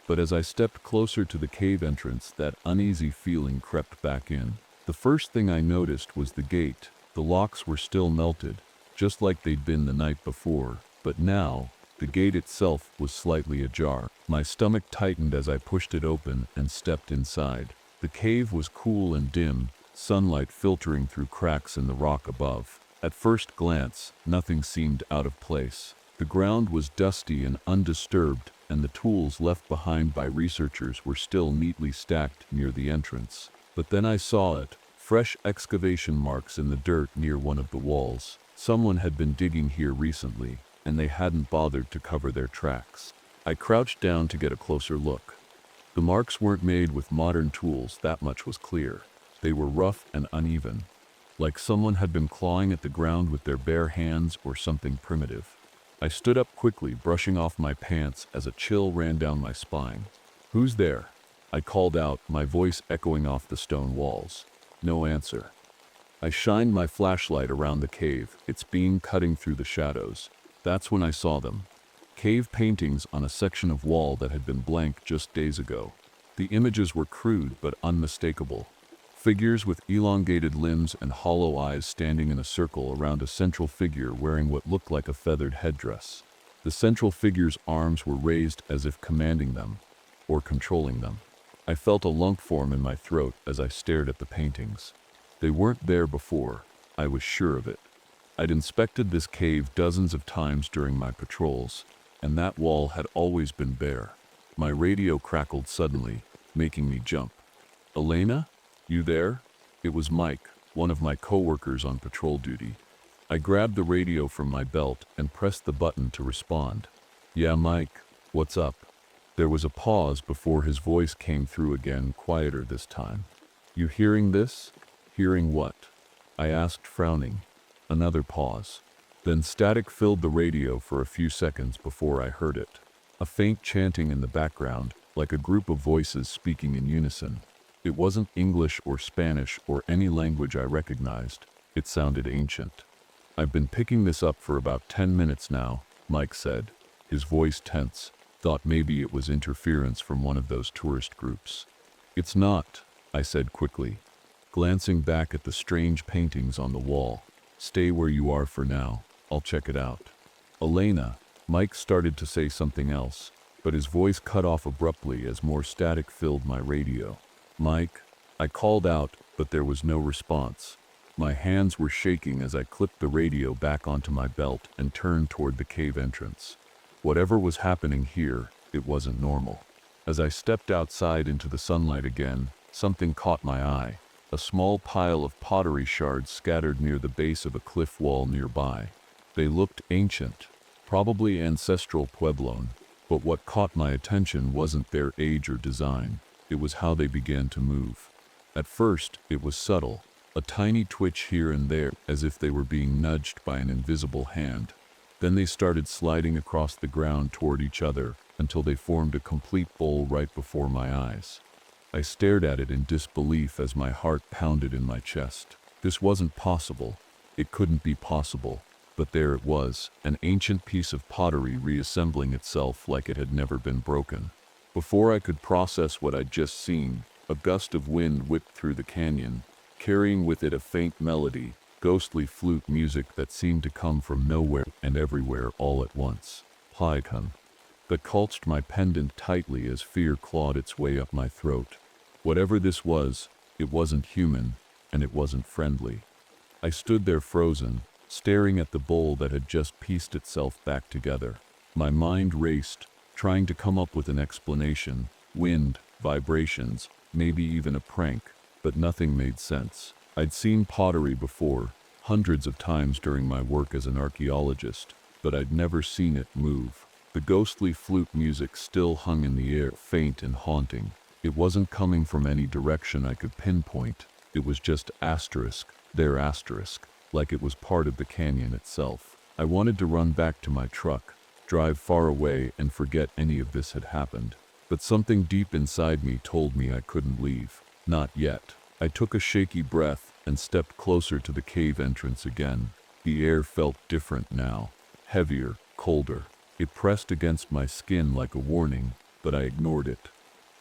But as I stepped closer to the cave entrance, that uneasy feeling crept back in. The first thing I noticed was the gate. The locks were still melted, just like they'd been the night before, but now, the gate itself was slightly ajar. My stomach tightened as I pushed it open and stepped inside. The cave was cool and dim, sunlight filtering through cracks in the rock above. At first glance, nothing seemed out of place. The ground was dusty and undisturbed, and the tools left behind by researchers were still neatly stacked near the entrance. But then I saw it, fresh excavation marks in the dirt near one of the walls. Someone had been digging here recently, and they hadn't bothered to cover their tracks. I crouched down to get a closer look. The marks weren't made with modern tools, that much was clear. They were rough and uneven, like someone had been clawing at the ground with their bare hands or something primitive. I stood up quickly, brushing off my pants as a chill ran down my spine. "Who's there?" I called out, my voice echoing off the stone walls. No answer. I shined my flashlight around the cave, its beam cutting through the shadows. That's when I saw them. Cave paintings on a section of wall that had been blank just days ago. The images were crude but unmistakable. Figures with elongated limbs and hollow eyes standing in a circle around a central figure wearing what looked like a feathered headdress. The central figure's arms were raised as if commanding them, or controlling them. I felt a lump form in my throat as I stared at the paintings. They weren't there before, I was sure of it. I'd inspected this cave dozens of times during my patrols, and that wall had always been bare. My radio crackled suddenly, making me jump. "Elena? You there?" It was Mike, one of my coworkers on patrol duty. I grabbed the radio from my belt and pressed the button to respond. "Yeah, Mike, what's up?" There was a pause before his voice came through again, quieter this time. "You hearing this?" "Hearing what?" I asked, frowning. Another pause. Then static filled the radio for a few seconds before I heard it. A faint chanting in the background, like a group of voices speaking in unison. It wasn't English or Spanish or any language I recognized. It sounded ancient. "I've been picking this up for about 10 minutes now," Mike said, his voice tense. Thought maybe it was interference from one of those tourist groups. "It's not," I said quickly, glancing back at the strange paintings on the wall. "Stay where you are for now. I'll check it out." "Elena," Mike started to say something else, but his voice cut off abruptly as more static filled my radio. "Mike," I called out, but there was no response. My hands were shaking as I clipped the radio back onto my belt and turned toward the cave entrance. Whatever was happening here, it wasn't normal. As I stepped outside into the sunlight again, something caught my eye. A small pile of pottery shards scattered near the base of a cliff wall nearby. They looked ancient, probably ancestral Puebloan, but what caught my attention wasn't their age or design. It was how they began to move. At first, it was subtle, a tiny twitch here and there, as if they were being nudged by an invisible hand. Then they started sliding across the ground toward each other until they formed a complete bowl right before my eyes. I stared at it in disbelief as my heart pounded in my chest. This wasn't possible. It couldn't be possible. But there it was, an ancient piece of pottery reassembling itself like it had never been broken. Before I could process what I'd just seen, a gust of wind whipped through the canyon, carrying with it a faint melody, ghostly flute music that seemed to come from nowhere and everywhere all at once. Plycon. That clutched my pendant tightly as fear clawed its way up my throat. Whatever this was, it wasn't human, and it wasn't friendly. I stood there frozen, staring at the bowl that had just pieced itself back together. My mind raced, trying to come up with an explanation. Wind, vibrations, maybe even a prank, but nothing made sense. I'd seen pottery before, hundreds of times during my work as an archaeologist, but I'd never seen it move. The ghostly flute music still hung in the air, faint and haunting. It wasn't coming from any direction I could pinpoint. It was just asterisk, their asterisk, like it was part of the canyon itself. I wanted to run back to my truck, drive far away and forget any of this had happened. But something deep inside me told me I couldn't leave. Not yet. I took a shaky breath and stepped closer to the cave entrance again. The air felt different now. Heavier, colder. It pressed against my skin like a warning, but I ignored it.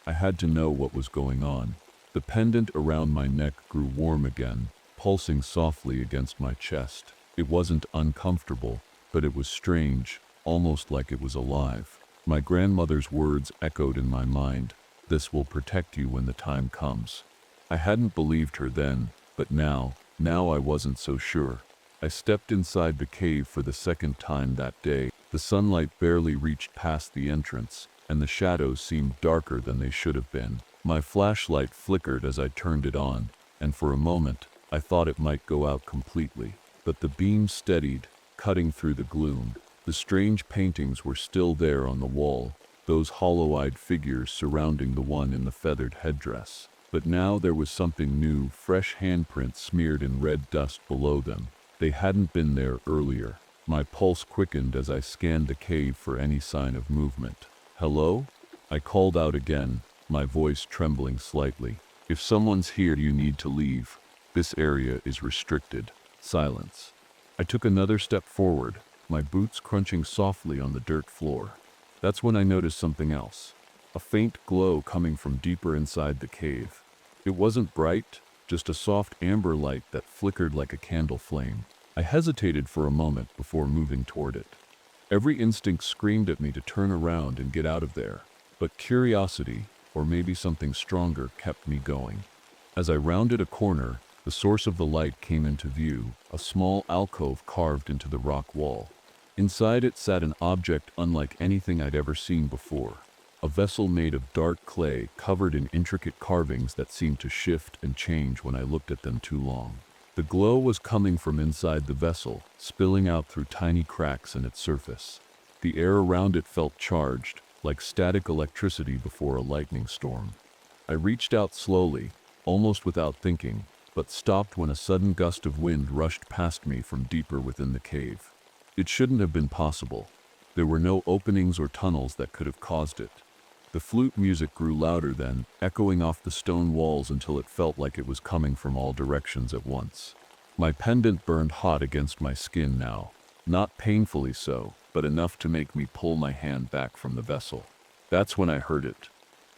I had to know what was going on. The pendant around my neck grew warm again, pulsing softly against my chest. It wasn't uncomfortable, but it was strange, almost like it was alive. My grandmother's words echoed in my mind, "This will protect you when the time comes." I hadn't believed her then, but now I wasn't so sure. I stepped inside the cave for the second time that day. The sunlight barely reached past the entrance, and the shadows seemed darker than they should have been. My flashlight flickered as I turned it on, and for a moment, I thought it might go out completely. But the beam steadied, cutting through the gloom. The strange paintings were still there on the wall, those hollow-eyed figures surrounding the one in the feathered headdress. But now there was something new, fresh handprints smeared in red dust below them. They hadn't been there earlier. My pulse quickened as I scanned the cave for any sign of movement. "Hello?" I called out again, my voice trembling slightly. "If someone's here, you need to leave. This area is restricted." Silence. I took another step forward, my boots crunching softly on the dirt floor. That's when I noticed something else. A faint glow coming from deeper inside the cave. It wasn't bright, just a soft amber light that flickered like a candle flame. I hesitated for a moment before moving toward it. Every instinct screamed at me to turn around and get out of there, but curiosity, or maybe something stronger, kept me going. As I rounded a corner, the source of the light came into view, a small alcove carved into the rock wall. Inside it sat an object unlike anything I'd ever seen before. A vessel made of dark clay covered in intricate carvings that seemed to shift and change when I looked at them too long. The glow was coming from inside the vessel, spilling out through tiny cracks in its surface. The air around it felt charged, like static electricity before a lightning storm. I reached out slowly, almost without thinking, but stopped when a sudden gust of wind rushed past me from deeper within the cave. It shouldn't have been possible. There were no openings or tunnels that could have caused it. The flute music grew louder then, echoing off the stone walls until it felt like it was coming from all directions at once. My pendant burned hot against my skin now, not painfully so, but enough to make me pull my hand back from the vessel. That's when I heard it.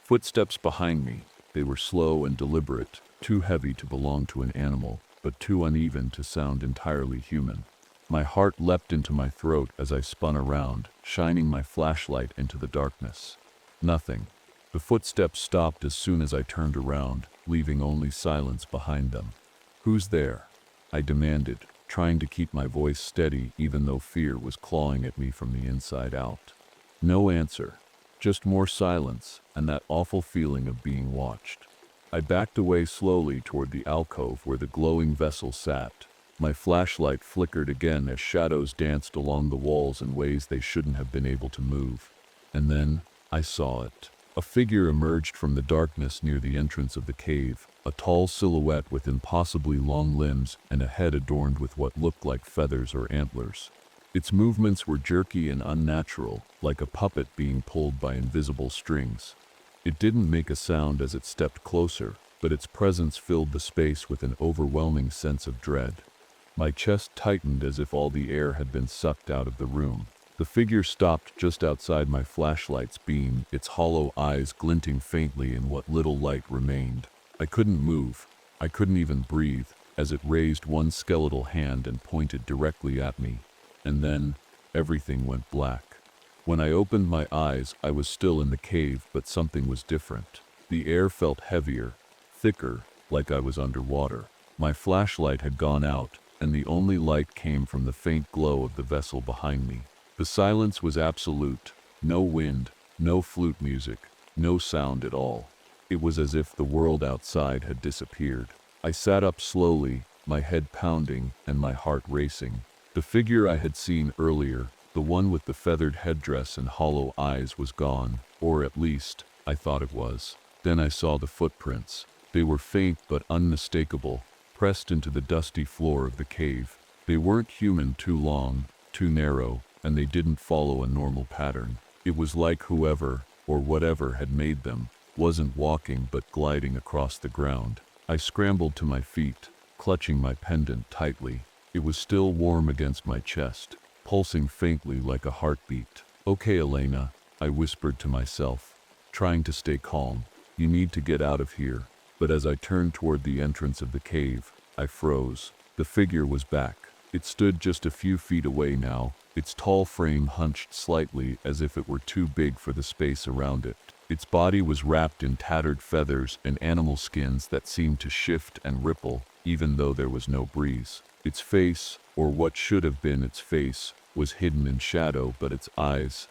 Footsteps behind me. They were slow and deliberate, too heavy to belong to an animal, but too uneven to sound entirely human. My heart leapt into my throat as I spun around, shining my flashlight into the darkness. Nothing. The footsteps stopped as soon as I turned around, leaving only silence behind them. "Who's there?" I demanded, trying to keep my voice steady even though fear was clawing at me from the inside out. No answer. Just more silence, and that awful feeling of being watched. I backed away slowly toward the alcove where the glowing vessel sat. My flashlight flickered again as shadows danced along the walls in ways they shouldn't have been able to move. And then I saw it. A figure emerged from the darkness near the entrance of the cave, a tall silhouette with impossibly long limbs and a head adorned with what looked like feathers or antlers. Its movements were jerky and unnatural, like a puppet being pulled by invisible strings. It didn't make a sound as it stepped closer, but its presence filled the space with an overwhelming sense of dread. My chest tightened as if all the air had been sucked out of the room. The figure stopped just outside my flashlight's beam, its hollow eyes glinting faintly in what little light remained. I couldn't move. I couldn't even breathe, as it raised one skeletal hand and pointed directly at me. And then, everything went black. When I opened my eyes, I was still in the cave, but something was different. The air felt heavier, thicker, like I was underwater. My flashlight had gone out, and the only light came from the faint glow of the vessel behind me. The silence was absolute. No wind, no flute music, no sound at all. It was as if the world outside had disappeared. I sat up slowly, my head pounding and my heart racing. The figure I had seen earlier, the one with the feathered headdress and hollow eyes, was gone, or at least, I thought it was. Then I saw the footprints. They were faint but unmistakable, pressed into the dusty floor of the cave. They weren't human, too long, too narrow, and they didn't follow a normal pattern. It was like whoever, or whatever had made them, wasn't walking but gliding across the ground. I scrambled to my feet, clutching my pendant tightly. It was still warm against my chest, pulsing faintly like a heartbeat. "Okay, Elena," I whispered to myself, trying to stay calm. "You need to get out of here." But as I turned toward the entrance of the cave, I froze. The figure was back. It stood just a few feet away now, its tall frame hunched slightly as if it were too big for the space around it. Its body was wrapped in tattered feathers and animal skins that seemed to shift and ripple, even though there was no breeze. Its face, or what should have been its face, was hidden in shadow, but its eyes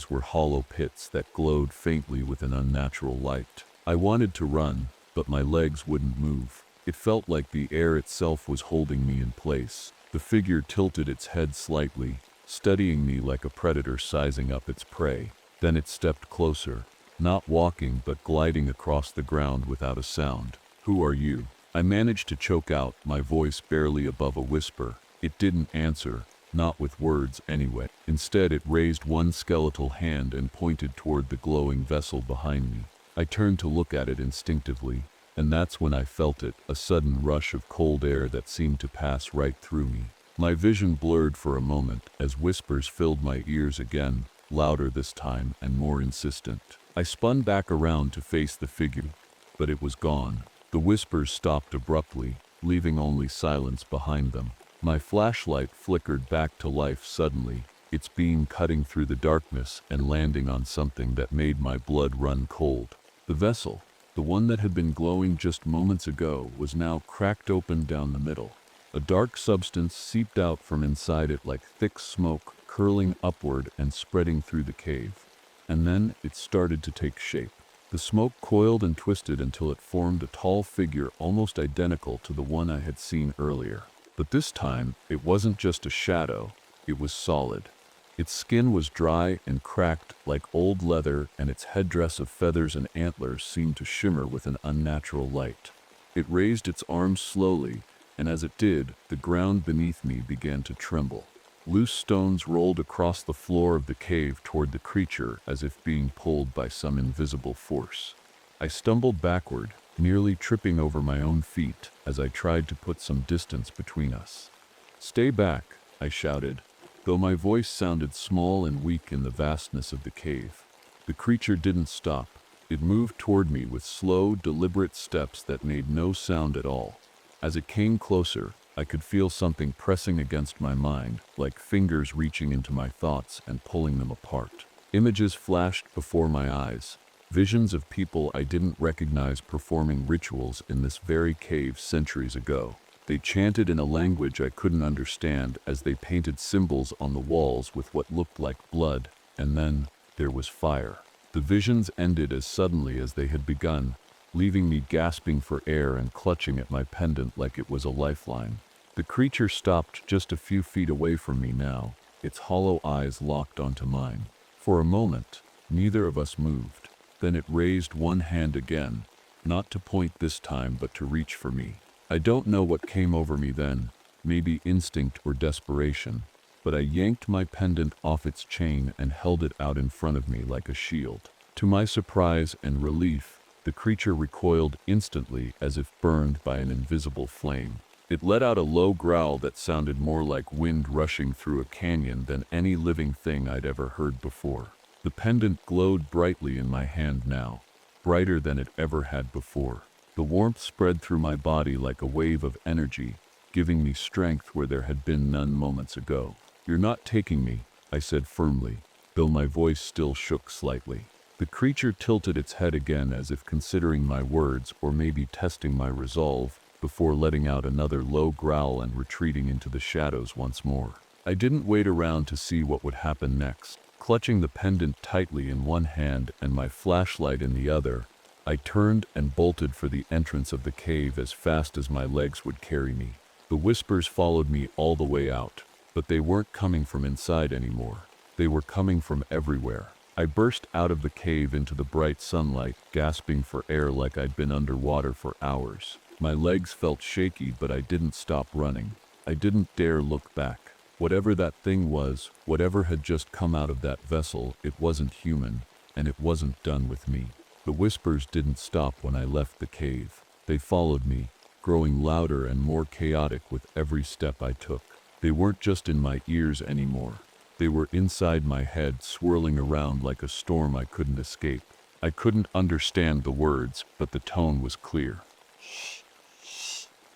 were hollow pits that glowed faintly with an unnatural light. I wanted to run, but my legs wouldn't move. It felt like the air itself was holding me in place. The figure tilted its head slightly, studying me like a predator sizing up its prey. Then it stepped closer, not walking but gliding across the ground without a sound. "Who are you?" I managed to choke out, my voice barely above a whisper. It didn't answer, not with words anyway. Instead, it raised one skeletal hand and pointed toward the glowing vessel behind me. I turned to look at it instinctively, and that's when I felt it, a sudden rush of cold air that seemed to pass right through me. My vision blurred for a moment as whispers filled my ears again, louder this time and more insistent. I spun back around to face the figure, but it was gone. The whispers stopped abruptly, leaving only silence behind them. My flashlight flickered back to life suddenly, its beam cutting through the darkness and landing on something that made my blood run cold. The vessel, the one that had been glowing just moments ago, was now cracked open down the middle. A dark substance seeped out from inside it like thick smoke, curling upward and spreading through the cave. And then it started to take shape. The smoke coiled and twisted until it formed a tall figure almost identical to the one I had seen earlier. But this time, it wasn't just a shadow, it was solid. Its skin was dry and cracked like old leather, and its headdress of feathers and antlers seemed to shimmer with an unnatural light. It raised its arms slowly, and as it did, the ground beneath me began to tremble. Loose stones rolled across the floor of the cave toward the creature as if being pulled by some invisible force. I stumbled backward, nearly tripping over my own feet as I tried to put some distance between us. "Stay back," I shouted, though my voice sounded small and weak in the vastness of the cave. The creature didn't stop. It moved toward me with slow, deliberate steps that made no sound at all. As it came closer, I could feel something pressing against my mind, like fingers reaching into my thoughts and pulling them apart. Images flashed before my eyes, visions of people I didn't recognize performing rituals in this very cave centuries ago. They chanted in a language I couldn't understand as they painted symbols on the walls with what looked like blood, and then there was fire. The visions ended as suddenly as they had begun, leaving me gasping for air and clutching at my pendant like it was a lifeline. The creature stopped just a few feet away from me now, its hollow eyes locked onto mine. For a moment, neither of us moved. Then it raised one hand again, not to point this time but to reach for me. I don't know what came over me then, maybe instinct or desperation, but I yanked my pendant off its chain and held it out in front of me like a shield. To my surprise and relief, the creature recoiled instantly as if burned by an invisible flame. It let out a low growl that sounded more like wind rushing through a canyon than any living thing I'd ever heard before. The pendant glowed brightly in my hand now, brighter than it ever had before. The warmth spread through my body like a wave of energy, giving me strength where there had been none moments ago. "You're not taking me," I said firmly, though my voice still shook slightly. The creature tilted its head again as if considering my words or maybe testing my resolve, before letting out another low growl and retreating into the shadows once more. I didn't wait around to see what would happen next. Clutching the pendant tightly in one hand and my flashlight in the other, I turned and bolted for the entrance of the cave as fast as my legs would carry me. The whispers followed me all the way out, but they weren't coming from inside anymore. They were coming from everywhere. I burst out of the cave into the bright sunlight, gasping for air like I'd been underwater for hours. My legs felt shaky, but I didn't stop running. I didn't dare look back. Whatever that thing was, whatever had just come out of that vessel, it wasn't human, and it wasn't done with me. The whispers didn't stop when I left the cave. They followed me, growing louder and more chaotic with every step I took. They weren't just in my ears anymore. They were inside my head, swirling around like a storm I couldn't escape. I couldn't understand the words, but the tone was clear.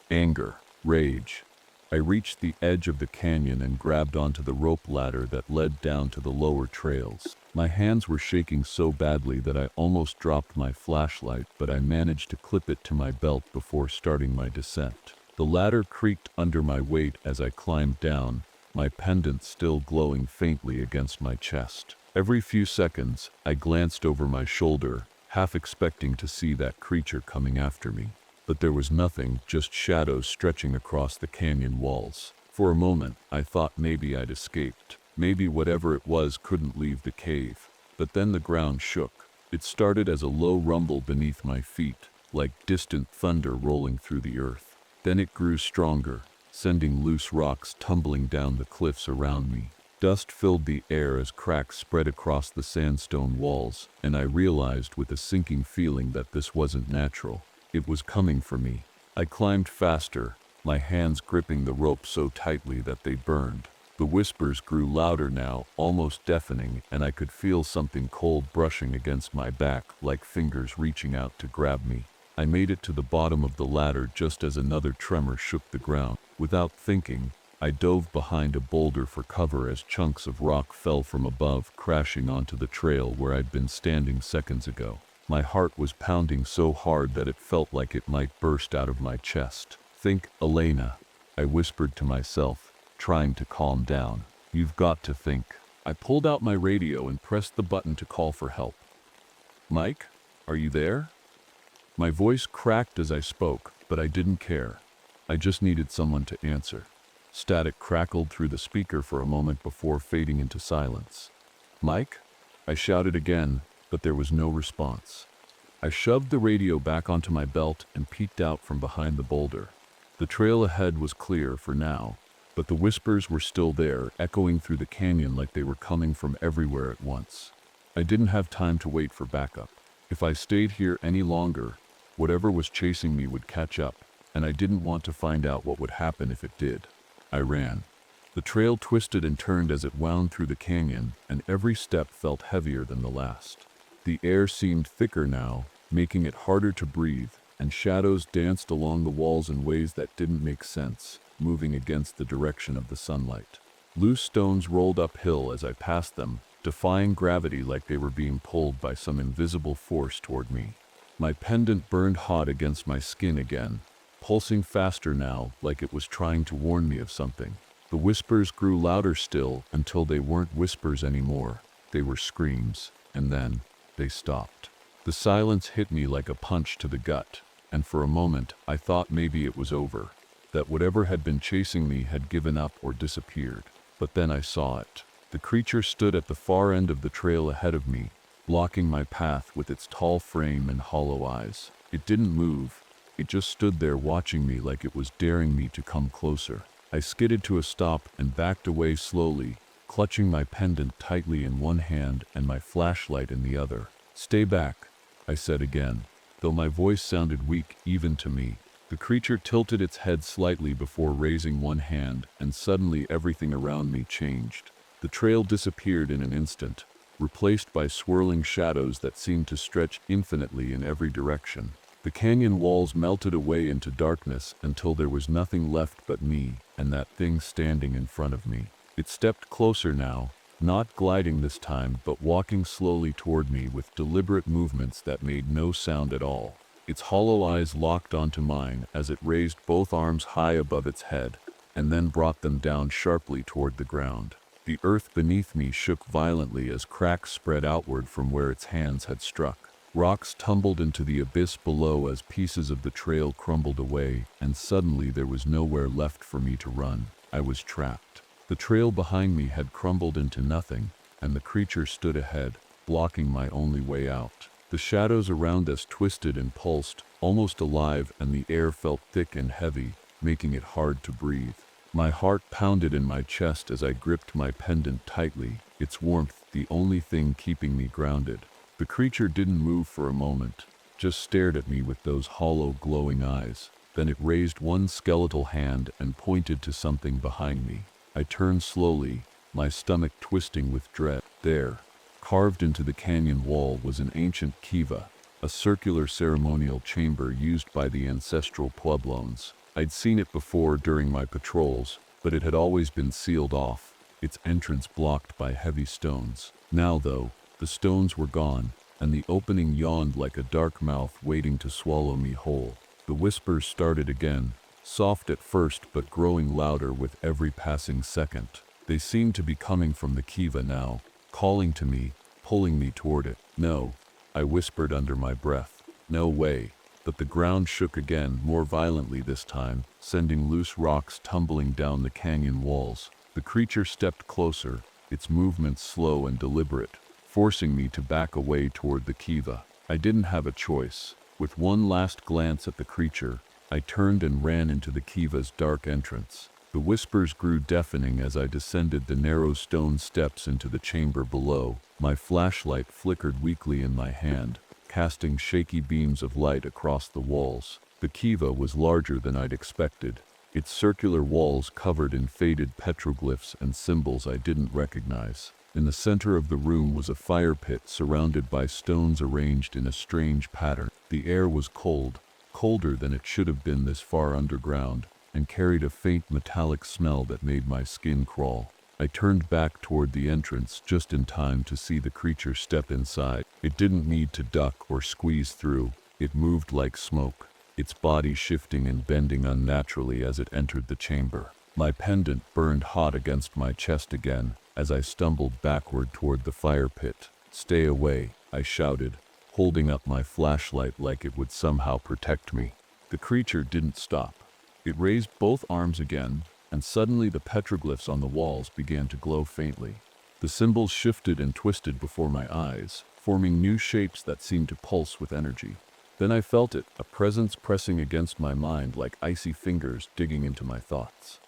Anger, rage. I reached the edge of the canyon and grabbed onto the rope ladder that led down to the lower trails. My hands were shaking so badly that I almost dropped my flashlight, but I managed to clip it to my belt before starting my descent. The ladder creaked under my weight as I climbed down, my pendant still glowing faintly against my chest. Every few seconds, I glanced over my shoulder, half expecting to see that creature coming after me. But there was nothing, just shadows stretching across the canyon walls. For a moment, I thought maybe I'd escaped. Maybe whatever it was couldn't leave the cave. But then the ground shook. It started as a low rumble beneath my feet, like distant thunder rolling through the earth. Then it grew stronger, sending loose rocks tumbling down the cliffs around me. Dust filled the air as cracks spread across the sandstone walls, and I realized with a sinking feeling that this wasn't natural. It was coming for me. I climbed faster, my hands gripping the rope so tightly that they burned. The whispers grew louder now, almost deafening, and I could feel something cold brushing against my back, like fingers reaching out to grab me. I made it to the bottom of the ladder just as another tremor shook the ground. Without thinking, I dove behind a boulder for cover as chunks of rock fell from above, crashing onto the trail where I'd been standing seconds ago. My heart was pounding so hard that it felt like it might burst out of my chest. "Think, Elena," I whispered to myself, trying to calm down. "You've got to think." I pulled out my radio and pressed the button to call for help. "Mike, are you there?" My voice cracked as I spoke, but I didn't care. I just needed someone to answer. Static crackled through the speaker for a moment before fading into silence. "Mike?" I shouted again, but there was no response. I shoved the radio back onto my belt and peeked out from behind the boulder. The trail ahead was clear for now, but the whispers were still there, echoing through the canyon like they were coming from everywhere at once. I didn't have time to wait for backup. If I stayed here any longer, whatever was chasing me would catch up, and I didn't want to find out what would happen if it did. I ran. The trail twisted and turned as it wound through the canyon, and every step felt heavier than the last. The air seemed thicker now, making it harder to breathe, and shadows danced along the walls in ways that didn't make sense, moving against the direction of the sunlight. Loose stones rolled uphill as I passed them, defying gravity like they were being pulled by some invisible force toward me. My pendant burned hot against my skin again, pulsing faster now, like it was trying to warn me of something. The whispers grew louder still until they weren't whispers anymore. They were screams, and then they stopped. The silence hit me like a punch to the gut, and for a moment I thought maybe it was over, that whatever had been chasing me had given up or disappeared. But then I saw it. The creature stood at the far end of the trail ahead of me, blocking my path with its tall frame and hollow eyes. It didn't move. It just stood there watching me like it was daring me to come closer. I skidded to a stop and backed away slowly, clutching my pendant tightly in one hand and my flashlight in the other. "Stay back," I said again, though my voice sounded weak even to me. The creature tilted its head slightly before raising one hand, and suddenly everything around me changed. The trail disappeared in an instant, replaced by swirling shadows that seemed to stretch infinitely in every direction. The canyon walls melted away into darkness until there was nothing left but me and that thing standing in front of me. It stepped closer now, not gliding this time, but walking slowly toward me with deliberate movements that made no sound at all. Its hollow eyes locked onto mine as it raised both arms high above its head, and then brought them down sharply toward the ground. The earth beneath me shook violently as cracks spread outward from where its hands had struck. Rocks tumbled into the abyss below as pieces of the trail crumbled away, and suddenly there was nowhere left for me to run. I was trapped. The trail behind me had crumbled into nothing, and the creature stood ahead, blocking my only way out. The shadows around us twisted and pulsed, almost alive, and the air felt thick and heavy, making it hard to breathe. My heart pounded in my chest as I gripped my pendant tightly, its warmth the only thing keeping me grounded. The creature didn't move for a moment, just stared at me with those hollow, glowing eyes. Then it raised one skeletal hand and pointed to something behind me. I turned slowly, my stomach twisting with dread. There, carved into the canyon wall, was an ancient kiva, a circular ceremonial chamber used by the ancestral Pueblones. I'd seen it before during my patrols, but it had always been sealed off, its entrance blocked by heavy stones. Now, though, the stones were gone, and the opening yawned like a dark mouth waiting to swallow me whole. The whispers started again, soft at first but growing louder with every passing second. They seemed to be coming from the kiva now, calling to me, pulling me toward it. "No," I whispered under my breath. "No way." But the ground shook again, more violently this time, sending loose rocks tumbling down the canyon walls. The creature stepped closer, its movements slow and deliberate, forcing me to back away toward the kiva. I didn't have a choice. With one last glance at the creature, I turned and ran into the kiva's dark entrance. The whispers grew deafening as I descended the narrow stone steps into the chamber below. My flashlight flickered weakly in my hand, casting shaky beams of light across the walls. The kiva was larger than I'd expected, its circular walls covered in faded petroglyphs and symbols I didn't recognize. In the center of the room was a fire pit surrounded by stones arranged in a strange pattern. The air was cold, colder than it should have been this far underground, and carried a faint metallic smell that made my skin crawl. I turned back toward the entrance just in time to see the creature step inside. It didn't need to duck or squeeze through. It moved like smoke, its body shifting and bending unnaturally as it entered the chamber. My pendant burned hot against my chest again as I stumbled backward toward the fire pit. "Stay away," I shouted, holding up my flashlight like it would somehow protect me. The creature didn't stop. It raised both arms again, and suddenly the petroglyphs on the walls began to glow faintly. The symbols shifted and twisted before my eyes, forming new shapes that seemed to pulse with energy. Then I felt it, a presence pressing against my mind like icy fingers digging into my thoughts.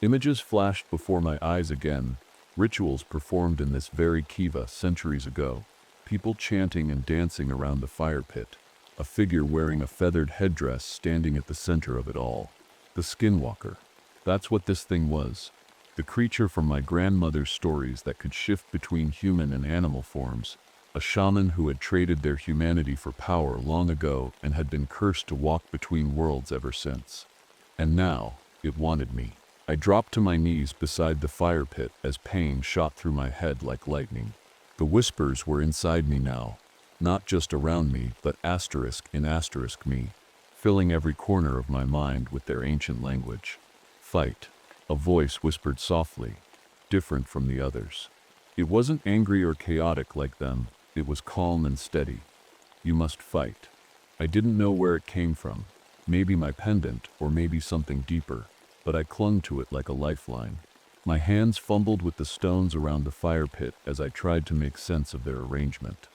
Images flashed before my eyes again, rituals performed in this very kiva centuries ago, people chanting and dancing around the fire pit, a figure wearing a feathered headdress standing at the center of it all. The skinwalker. That's what this thing was. The creature from my grandmother's stories that could shift between human and animal forms. A shaman who had traded their humanity for power long ago and had been cursed to walk between worlds ever since. And now, it wanted me. I dropped to my knees beside the fire pit as pain shot through my head like lightning. The whispers were inside me now, not just around me, but asterisk in asterisk me, filling every corner of my mind with their ancient language. "Fight," a voice whispered softly, different from the others. It wasn't angry or chaotic like them, it was calm and steady. "You must fight." I didn't know where it came from, maybe my pendant or maybe something deeper, but I clung to it like a lifeline. My hands fumbled with the stones around the fire pit as I tried to make sense of their arrangement.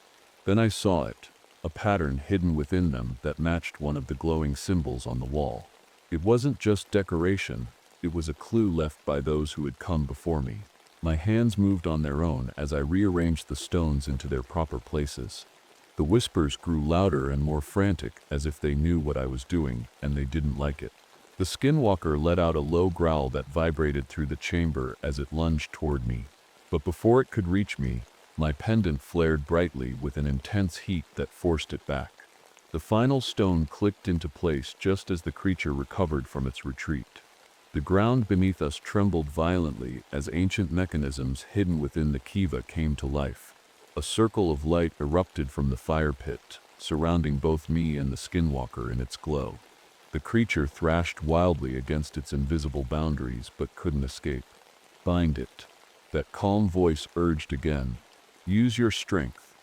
Then I saw it, a pattern hidden within them that matched one of the glowing symbols on the wall. It wasn't just decoration, it was a clue left by those who had come before me. My hands moved on their own as I rearranged the stones into their proper places. The whispers grew louder and more frantic, as if they knew what I was doing and they didn't like it. The skinwalker let out a low growl that vibrated through the chamber as it lunged toward me. But before it could reach me, my pendant flared brightly with an intense heat that forced it back. The final stone clicked into place just as the creature recovered from its retreat. The ground beneath us trembled violently as ancient mechanisms hidden within the kiva came to life. A circle of light erupted from the fire pit, surrounding both me and the skinwalker in its glow. The creature thrashed wildly against its invisible boundaries but couldn't escape. "Bind it," that calm voice urged again. "Use your strength."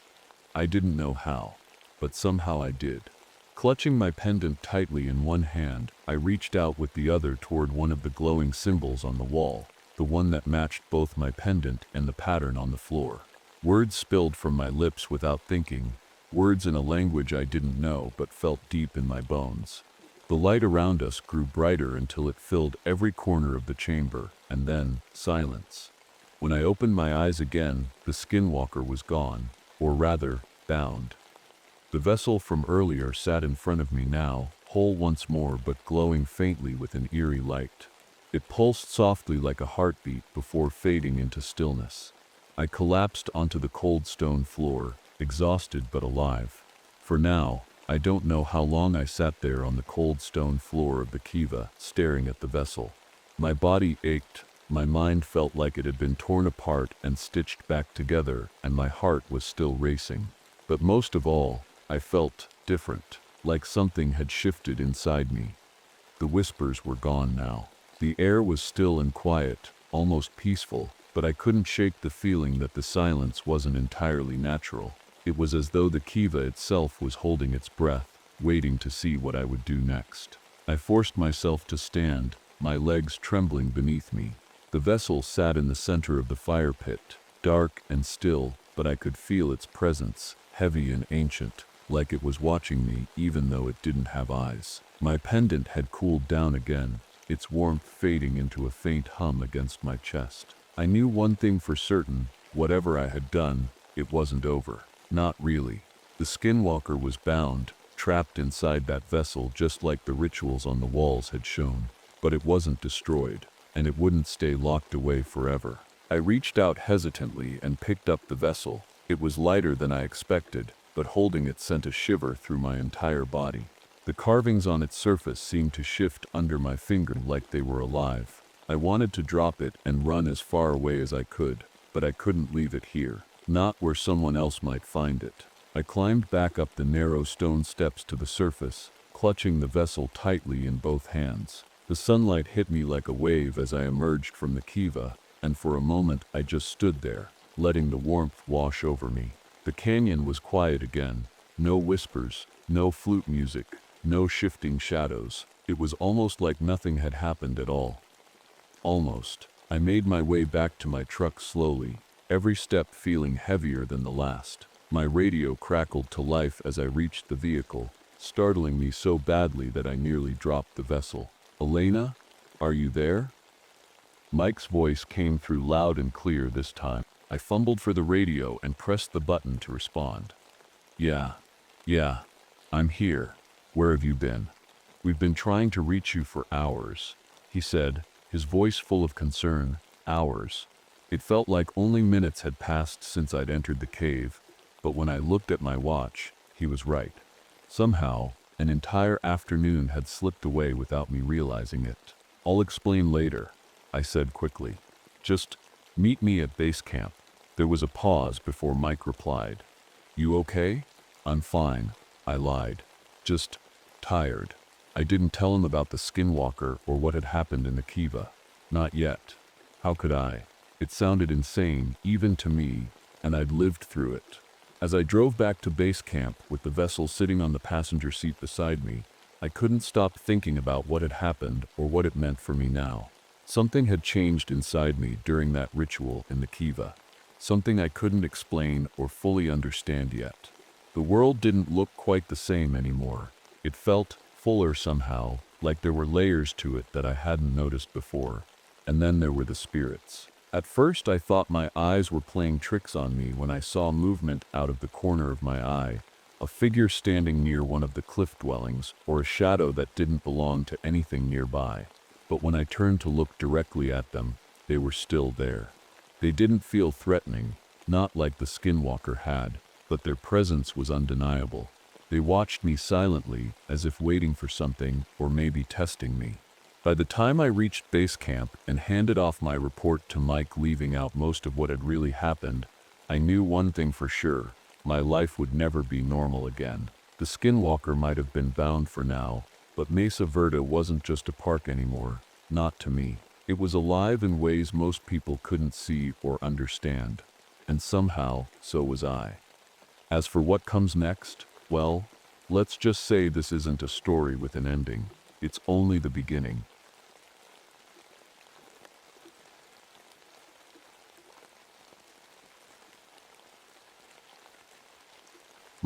I didn't know how, but somehow I did. Clutching my pendant tightly in one hand, I reached out with the other toward one of the glowing symbols on the wall, the one that matched both my pendant and the pattern on the floor. Words spilled from my lips without thinking, words in a language I didn't know but felt deep in my bones. The light around us grew brighter until it filled every corner of the chamber, and then silence. When I opened my eyes again, the skinwalker was gone, or rather, bound. The vessel from earlier sat in front of me now, whole once more but glowing faintly with an eerie light. It pulsed softly like a heartbeat before fading into stillness. I collapsed onto the cold stone floor, exhausted but alive. For now, I don't know how long I sat there on the cold stone floor of the Kiva, staring at the vessel. My body ached, my mind felt like it had been torn apart and stitched back together, and my heart was still racing. But most of all, I felt different, like something had shifted inside me. The whispers were gone now. The air was still and quiet, almost peaceful, but I couldn't shake the feeling that the silence wasn't entirely natural. It was as though the Kiva itself was holding its breath, waiting to see what I would do next. I forced myself to stand, my legs trembling beneath me. The vessel sat in the center of the fire pit, dark and still, but I could feel its presence, heavy and ancient, like it was watching me even though it didn't have eyes. My pendant had cooled down again, its warmth fading into a faint hum against my chest. I knew one thing for certain, whatever I had done, it wasn't over. Not really. The skinwalker was bound, trapped inside that vessel just like the rituals on the walls had shown. But it wasn't destroyed, and it wouldn't stay locked away forever. I reached out hesitantly and picked up the vessel. It was lighter than I expected, but holding it sent a shiver through my entire body. The carvings on its surface seemed to shift under my finger like they were alive. I wanted to drop it and run as far away as I could, but I couldn't leave it here. Not where someone else might find it. I climbed back up the narrow stone steps to the surface, clutching the vessel tightly in both hands. The sunlight hit me like a wave as I emerged from the Kiva, and for a moment I just stood there, letting the warmth wash over me. The canyon was quiet again. No whispers, no flute music, no shifting shadows. It was almost like nothing had happened at all. Almost. I made my way back to my truck slowly, every step feeling heavier than the last. My radio crackled to life as I reached the vehicle, startling me so badly that I nearly dropped the vessel. "Elena, are you there?" Mike's voice came through loud and clear this time. I fumbled for the radio and pressed the button to respond. Yeah, I'm here. Where have you been? We've been trying to reach you for hours," he said, his voice full of concern. Hours. It felt like only minutes had passed since I'd entered the cave, but when I looked at my watch, he was right. Somehow, an entire afternoon had slipped away without me realizing it. "I'll explain later," I said quickly. "Just meet me at base camp." There was a pause before Mike replied. "You okay?" "I'm fine," I lied. "Just tired." I didn't tell him about the skinwalker or what had happened in the Kiva. Not yet. How could I? It sounded insane, even to me, and I'd lived through it. As I drove back to base camp with the vessel sitting on the passenger seat beside me, I couldn't stop thinking about what had happened or what it meant for me now. Something had changed inside me during that ritual in the Kiva. Something I couldn't explain or fully understand yet. The world didn't look quite the same anymore. It felt fuller somehow, like there were layers to it that I hadn't noticed before. And then there were the spirits. At first I thought my eyes were playing tricks on me when I saw movement out of the corner of my eye, a figure standing near one of the cliff dwellings, or a shadow that didn't belong to anything nearby. But when I turned to look directly at them, they were still there. They didn't feel threatening, not like the skinwalker had, but their presence was undeniable. They watched me silently, as if waiting for something, or maybe testing me. By the time I reached base camp and handed off my report to Mike, leaving out most of what had really happened, I knew one thing for sure: my life would never be normal again. The skinwalker might have been bound for now, but Mesa Verde wasn't just a park anymore, not to me. It was alive in ways most people couldn't see or understand. And somehow, so was I. As for what comes next, well, let's just say this isn't a story with an ending. It's only the beginning.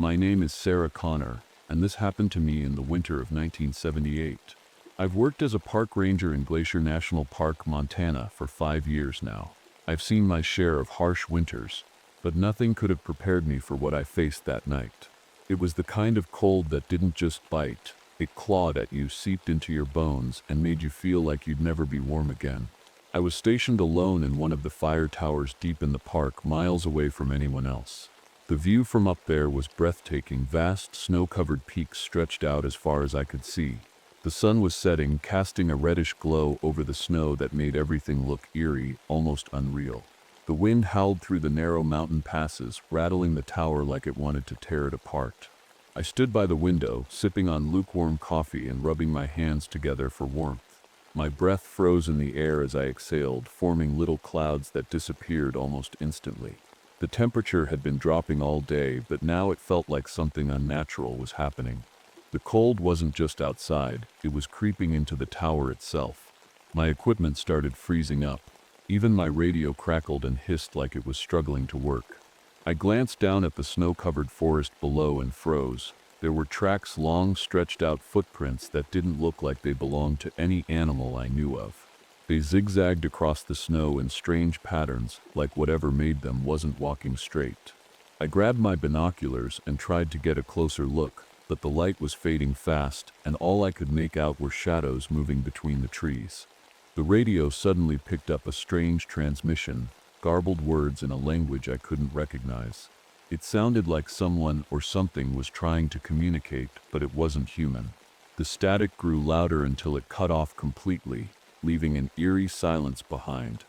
My name is Sarah Connor, and this happened to me in the winter of 1978. I've worked as a park ranger in Glacier National Park, Montana for 5 years now. I've seen my share of harsh winters, but nothing could have prepared me for what I faced that night. It was the kind of cold that didn't just bite, it clawed at you, seeped into your bones, and made you feel like you'd never be warm again. I was stationed alone in one of the fire towers deep in the park, miles away from anyone else. The view from up there was breathtaking. Vast, snow-covered peaks stretched out as far as I could see. The sun was setting, casting a reddish glow over the snow that made everything look eerie, almost unreal. The wind howled through the narrow mountain passes, rattling the tower like it wanted to tear it apart. I stood by the window, sipping on lukewarm coffee and rubbing my hands together for warmth. My breath froze in the air as I exhaled, forming little clouds that disappeared almost instantly. The temperature had been dropping all day, but now it felt like something unnatural was happening. The cold wasn't just outside, it was creeping into the tower itself. My equipment started freezing up. Even my radio crackled and hissed like it was struggling to work. I glanced down at the snow-covered forest below and froze. There were tracks, long, stretched-out footprints that didn't look like they belonged to any animal I knew of. They zigzagged across the snow in strange patterns, like whatever made them wasn't walking straight. I grabbed my binoculars and tried to get a closer look, but the light was fading fast, and all I could make out were shadows moving between the trees. The radio suddenly picked up a strange transmission, garbled words in a language I couldn't recognize. It sounded like someone or something was trying to communicate, but it wasn't human. The static grew louder until it cut off completely, leaving an eerie silence behind.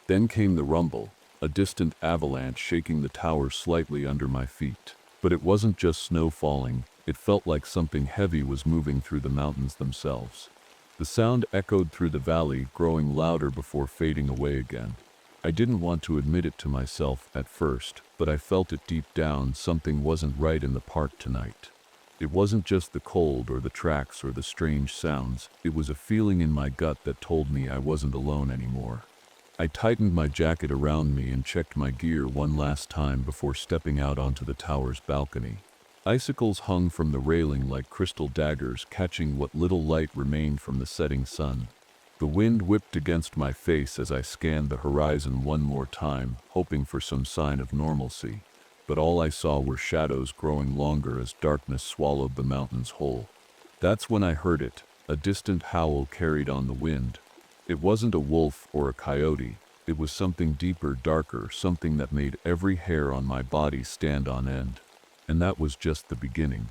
Then came the rumble, a distant avalanche shaking the tower slightly under my feet. But it wasn't just snow falling, it felt like something heavy was moving through the mountains themselves. The sound echoed through the valley, growing louder before fading away again. I didn't want to admit it to myself at first, but I felt it deep down. Something wasn't right in the park tonight. It wasn't just the cold or the tracks or the strange sounds, it was a feeling in my gut that told me I wasn't alone anymore. I tightened my jacket around me and checked my gear one last time before stepping out onto the tower's balcony. Icicles hung from the railing like crystal daggers, catching what little light remained from the setting sun. The wind whipped against my face as I scanned the horizon one more time, hoping for some sign of normalcy. But all I saw were shadows growing longer as darkness swallowed the mountains whole. That's when I heard it, a distant howl carried on the wind. It wasn't a wolf or a coyote, it was something deeper, darker, something that made every hair on my body stand on end. And that was just the beginning.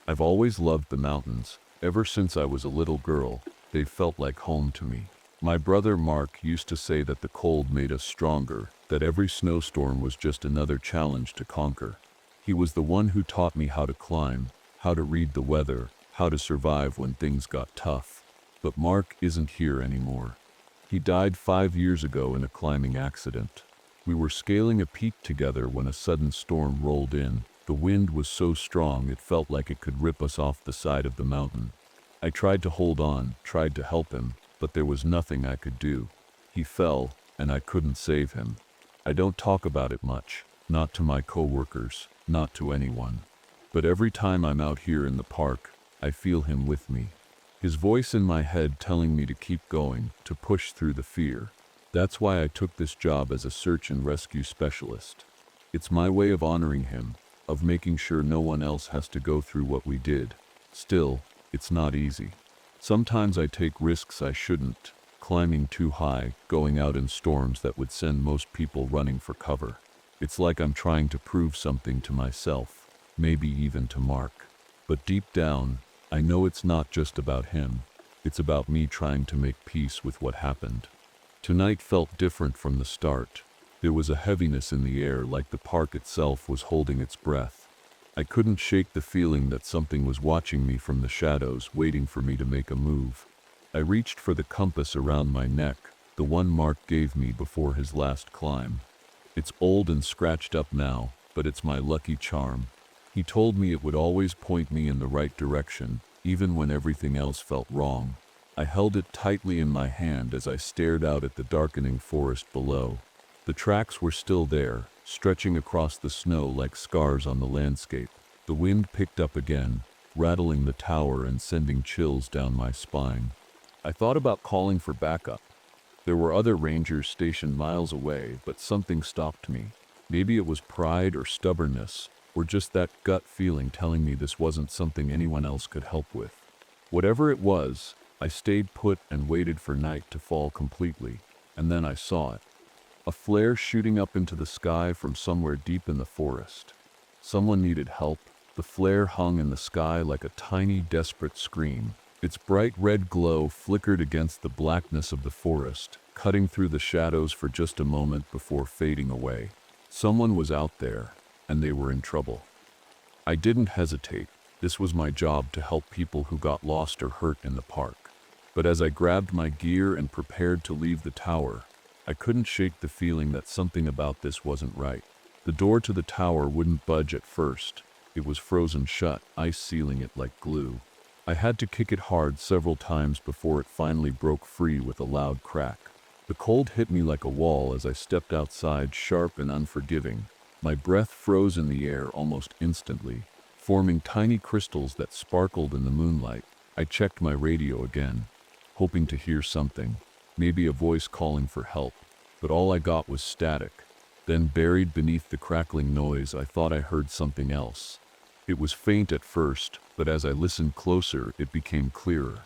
I've always loved the mountains. Ever since I was a little girl, they felt like home to me. My brother Mark used to say that the cold made us stronger, that every snowstorm was just another challenge to conquer. He was the one who taught me how to climb, how to read the weather, how to survive when things got tough. But Mark isn't here anymore. He died 5 years ago in a climbing accident. We were scaling a peak together when a sudden storm rolled in. The wind was so strong it felt like it could rip us off the side of the mountain. I tried to hold on, tried to help him, but there was nothing I could do. He fell, and I couldn't save him. I don't talk about it much, not to my coworkers, not to anyone. But every time I'm out here in the park, I feel him with me. His voice in my head telling me to keep going, to push through the fear. That's why I took this job as a search and rescue specialist. It's my way of honoring him, of making sure no one else has to go through what we did. Still, it's not easy. Sometimes I take risks I shouldn't, climbing too high, going out in storms that would send most people running for cover. It's like I'm trying to prove something to myself, maybe even to Mark. But deep down, I know it's not just about him. It's about me trying to make peace with what happened. Tonight felt different from the start. There was a heaviness in the air, like the park itself was holding its breath. I couldn't shake the feeling that something was watching me from the shadows, waiting for me to make a move. I reached for the compass around my neck, the one Mark gave me before his last climb. It's old and scratched up now, but it's my lucky charm. He told me it would always point me in the right direction, even when everything else felt wrong. I held it tightly in my hand as I stared out at the darkening forest below. The tracks were still there, stretching across the snow like scars on the landscape. The wind picked up again, rattling the tower and sending chills down my spine. I thought about calling for backup. There were other rangers stationed miles away, but something stopped me. Maybe it was pride or stubbornness, or just that gut feeling telling me this wasn't something anyone else could help with. Whatever it was, I stayed put and waited for night to fall completely, and then I saw it. A flare shooting up into the sky from somewhere deep in the forest. Someone needed help. The flare hung in the sky like a tiny, desperate scream. Its bright red glow flickered against the blackness of the forest, cutting through the shadows for just a moment before fading away. Someone was out there, and they were in trouble. I didn't hesitate. This was my job to help people who got lost or hurt in the park. But as I grabbed my gear and prepared to leave the tower, I couldn't shake the feeling that something about this wasn't right. The door to the tower wouldn't budge at first. It was frozen shut, ice sealing it like glue. I had to kick it hard several times before it finally broke free with a loud crack. The cold hit me like a wall as I stepped outside, sharp and unforgiving. My breath froze in the air almost instantly, forming tiny crystals that sparkled in the moonlight. I checked my radio again, hoping to hear something, maybe a voice calling for help, but all I got was static. Then, buried beneath the crackling noise, I thought I heard something else. It was faint at first, but as I listened closer, it became clearer.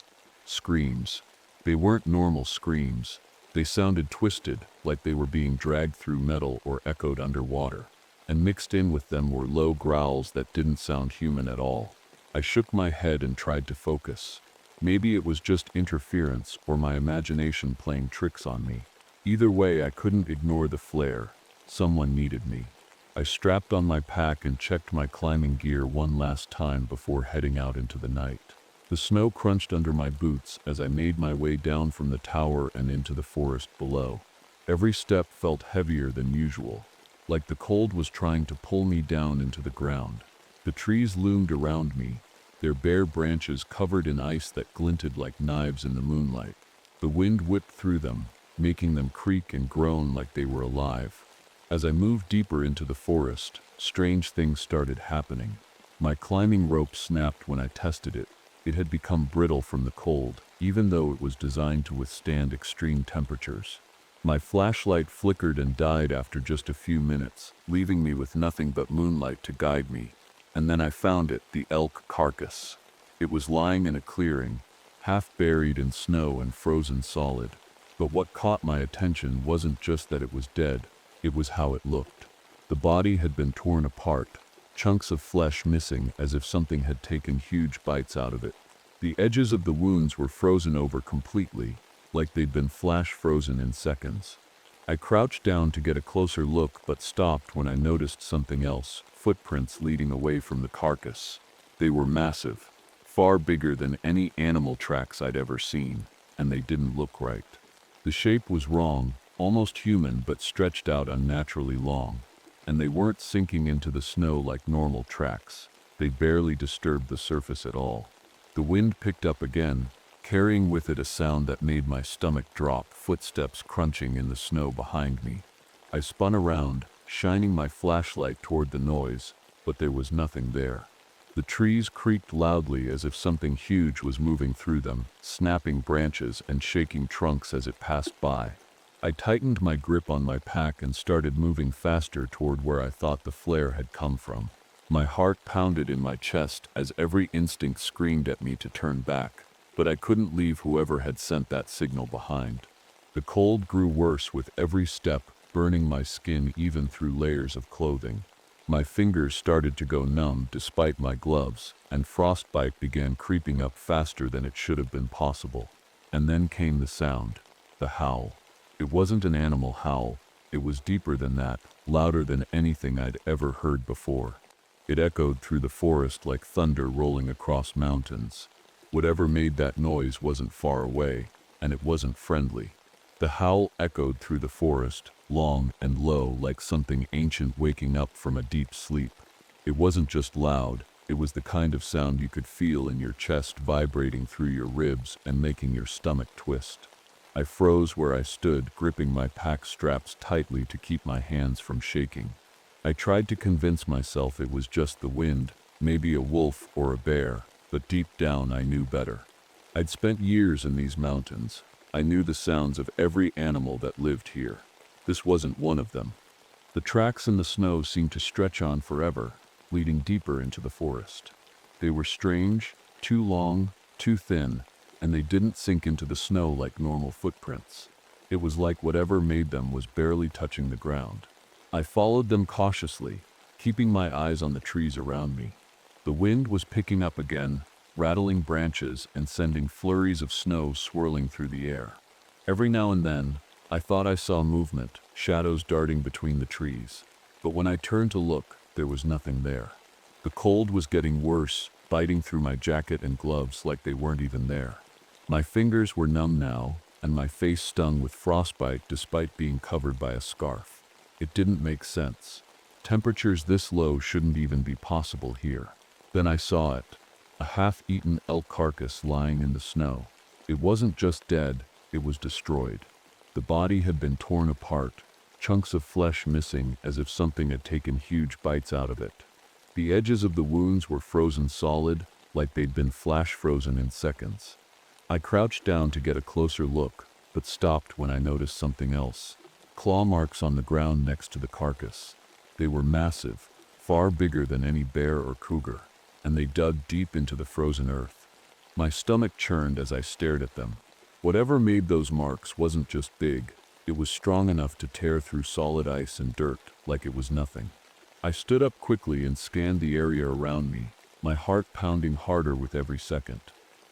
Screams. They weren't normal screams. They sounded twisted, like they were being dragged through metal or echoed underwater. And mixed in with them were low growls that didn't sound human at all. I shook my head and tried to focus. Maybe it was just interference or my imagination playing tricks on me. Either way, I couldn't ignore the flare. Someone needed me. I strapped on my pack and checked my climbing gear one last time before heading out into the night. The snow crunched under my boots as I made my way down from the tower and into the forest below. Every step felt heavier than usual, like the cold was trying to pull me down into the ground. The trees loomed around me, their bare branches covered in ice that glinted like knives in the moonlight. The wind whipped through them, making them creak and groan like they were alive. As I moved deeper into the forest, strange things started happening. My climbing rope snapped when I tested it. It had become brittle from the cold, even though it was designed to withstand extreme temperatures. My flashlight flickered and died after just a few minutes, leaving me with nothing but moonlight to guide me. And then I found it, the elk carcass. It was lying in a clearing, half buried in snow and frozen solid. But what caught my attention wasn't just that it was dead. It was how it looked. The body had been torn apart, chunks of flesh missing as if something had taken huge bites out of it. The edges of the wounds were frozen over completely, like they'd been flash frozen in seconds. I crouched down to get a closer look but stopped when I noticed something else, footprints leading away from the carcass. They were massive, far bigger than any animal tracks I'd ever seen, and they didn't look right. The shape was wrong, almost human but stretched out unnaturally long, and they weren't sinking into the snow like normal tracks. They barely disturbed the surface at all. The wind picked up again, carrying with it a sound that made my stomach drop, footsteps crunching in the snow behind me. I spun around, shining my flashlight toward the noise, but there was nothing there. The trees creaked loudly as if something huge was moving through them, snapping branches and shaking trunks as it passed by. I tightened my grip on my pack and started moving faster toward where I thought the flare had come from. My heart pounded in my chest as every instinct screamed at me to turn back, but I couldn't leave whoever had sent that signal behind. The cold grew worse with every step, burning my skin even through layers of clothing. My fingers started to go numb despite my gloves, and frostbite began creeping up faster than it should have been possible. And then came the sound, the howl. It wasn't an animal howl. It was deeper than that, louder than anything I'd ever heard before. It echoed through the forest like thunder rolling across mountains. Whatever made that noise wasn't far away, and it wasn't friendly. The howl echoed through the forest, long and low like something ancient waking up from a deep sleep. It wasn't just loud, it was the kind of sound you could feel in your chest, vibrating through your ribs and making your stomach twist. I froze where I stood, gripping my pack straps tightly to keep my hands from shaking. I tried to convince myself it was just the wind, maybe a wolf or a bear, but deep down I knew better. I'd spent years in these mountains. I knew the sounds of every animal that lived here. This wasn't one of them. The tracks in the snow seemed to stretch on forever, leading deeper into the forest. They were strange, too long, too thin, and they didn't sink into the snow like normal footprints. It was like whatever made them was barely touching the ground. I followed them cautiously, keeping my eyes on the trees around me. The wind was picking up again, rattling branches and sending flurries of snow swirling through the air. Every now and then, I thought I saw movement, shadows darting between the trees. But when I turned to look, there was nothing there. The cold was getting worse, biting through my jacket and gloves like they weren't even there. My fingers were numb now, and my face stung with frostbite despite being covered by a scarf. It didn't make sense. Temperatures this low shouldn't even be possible here. Then I saw it. A half-eaten elk carcass lying in the snow. It wasn't just dead, it was destroyed. The body had been torn apart, chunks of flesh missing as if something had taken huge bites out of it. The edges of the wounds were frozen solid, like they'd been flash frozen in seconds. I crouched down to get a closer look, but stopped when I noticed something else. Claw marks on the ground next to the carcass. They were massive, far bigger than any bear or cougar, and they dug deep into the frozen earth. My stomach churned as I stared at them. Whatever made those marks wasn't just big, it was strong enough to tear through solid ice and dirt like it was nothing. I stood up quickly and scanned the area around me, my heart pounding harder with every second.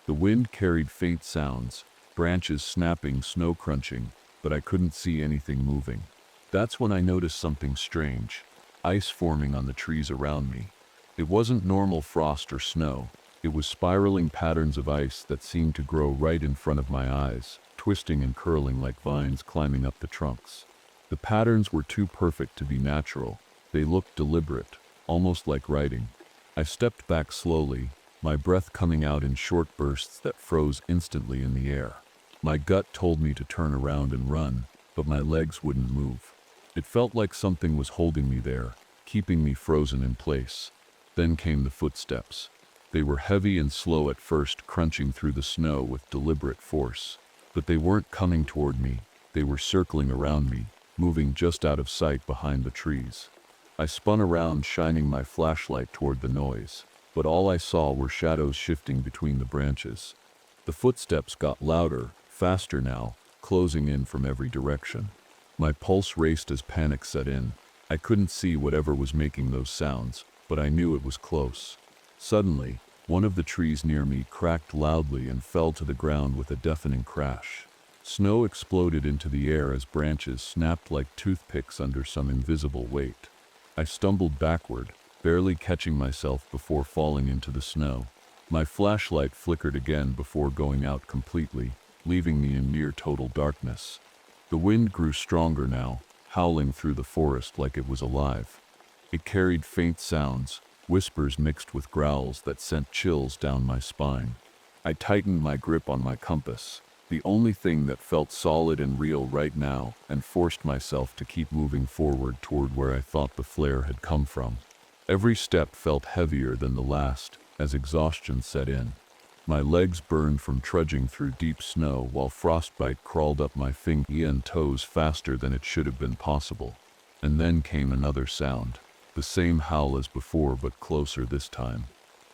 The wind carried faint sounds, branches snapping, snow crunching, but I couldn't see anything moving. That's when I noticed something strange, ice forming on the trees around me. It wasn't normal frost or snow. It was spiraling patterns of ice that seemed to grow right in front of my eyes, twisting and curling like vines climbing up the trunks. The patterns were too perfect to be natural. They looked deliberate, almost like writing. I stepped back slowly, my breath coming out in short bursts that froze instantly in the air. My gut told me to turn around and run, but my legs wouldn't move. It felt like something was holding me there, keeping me frozen in place. Then came the footsteps. They were heavy and slow at first, crunching through the snow with deliberate force. But they weren't coming toward me. They were circling around me, moving just out of sight behind the trees. I spun around, shining my flashlight toward the noise, but all I saw were shadows shifting between the branches. The footsteps got louder, faster now, closing in from every direction. My pulse raced as panic set in. I couldn't see whatever was making those sounds, but I knew it was close. Suddenly, one of the trees near me cracked loudly and fell to the ground with a deafening crash. Snow exploded into the air as branches snapped like toothpicks under some invisible weight. I stumbled backward, barely catching myself before falling into the snow. My flashlight flickered again before going out completely, leaving me in near total darkness. The wind grew stronger now, howling through the forest like it was alive. It carried faint sounds, whispers mixed with growls that sent chills down my spine. I tightened my grip on my compass, the only thing that felt solid and real right now, and forced myself to keep moving forward toward where I thought the flare had come from. Every step felt heavier than the last, as exhaustion set in. My legs burned from trudging through deep snow while frostbite crawled up my fingers and toes faster than it should have been possible. And then came another sound, the same howl as before but closer this time.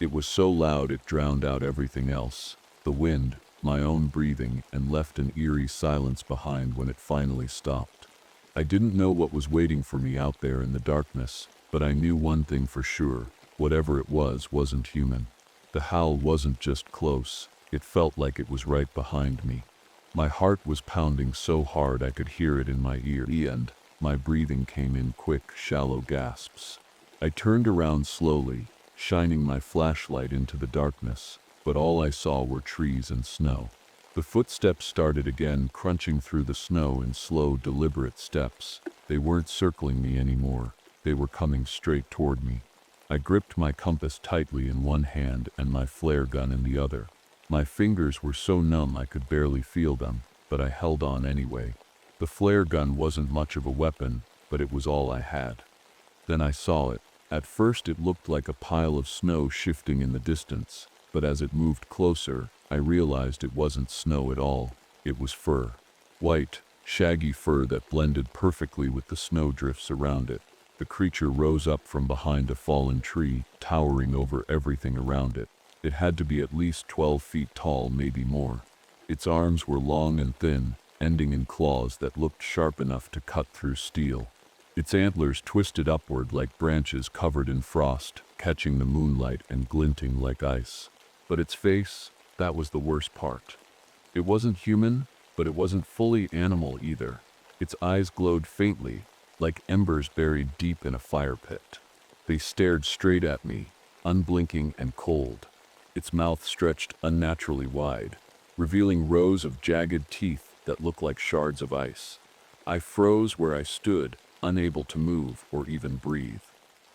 It was so loud it drowned out everything else, the wind, my own breathing, and left an eerie silence behind when it finally stopped. I didn't know what was waiting for me out there in the darkness, but I knew one thing for sure, whatever it was wasn't human. The howl wasn't just close, it felt like it was right behind me. My heart was pounding so hard I could hear it in my ear, and my breathing came in quick, shallow gasps. I turned around slowly, shining my flashlight into the darkness, but all I saw were trees and snow. The footsteps started again, crunching through the snow in slow, deliberate steps. They weren't circling me anymore, they were coming straight toward me. I gripped my compass tightly in one hand and my flare gun in the other. My fingers were so numb I could barely feel them, but I held on anyway. The flare gun wasn't much of a weapon, but it was all I had. Then I saw it, At first it looked like a pile of snow shifting in the distance, but as it moved closer, I realized it wasn't snow at all. It was fur. White, shaggy fur that blended perfectly with the snowdrifts around it. The creature rose up from behind a fallen tree, towering over everything around it. It had to be at least 12 feet tall, maybe more. Its arms were long and thin, ending in claws that looked sharp enough to cut through steel. Its antlers twisted upward like branches covered in frost, catching the moonlight and glinting like ice. But its face, that was the worst part. It wasn't human, but it wasn't fully animal either. Its eyes glowed faintly, like embers buried deep in a fire pit. They stared straight at me, unblinking and cold. Its mouth stretched unnaturally wide, revealing rows of jagged teeth that looked like shards of ice. I froze where I stood, unable to move or even breathe.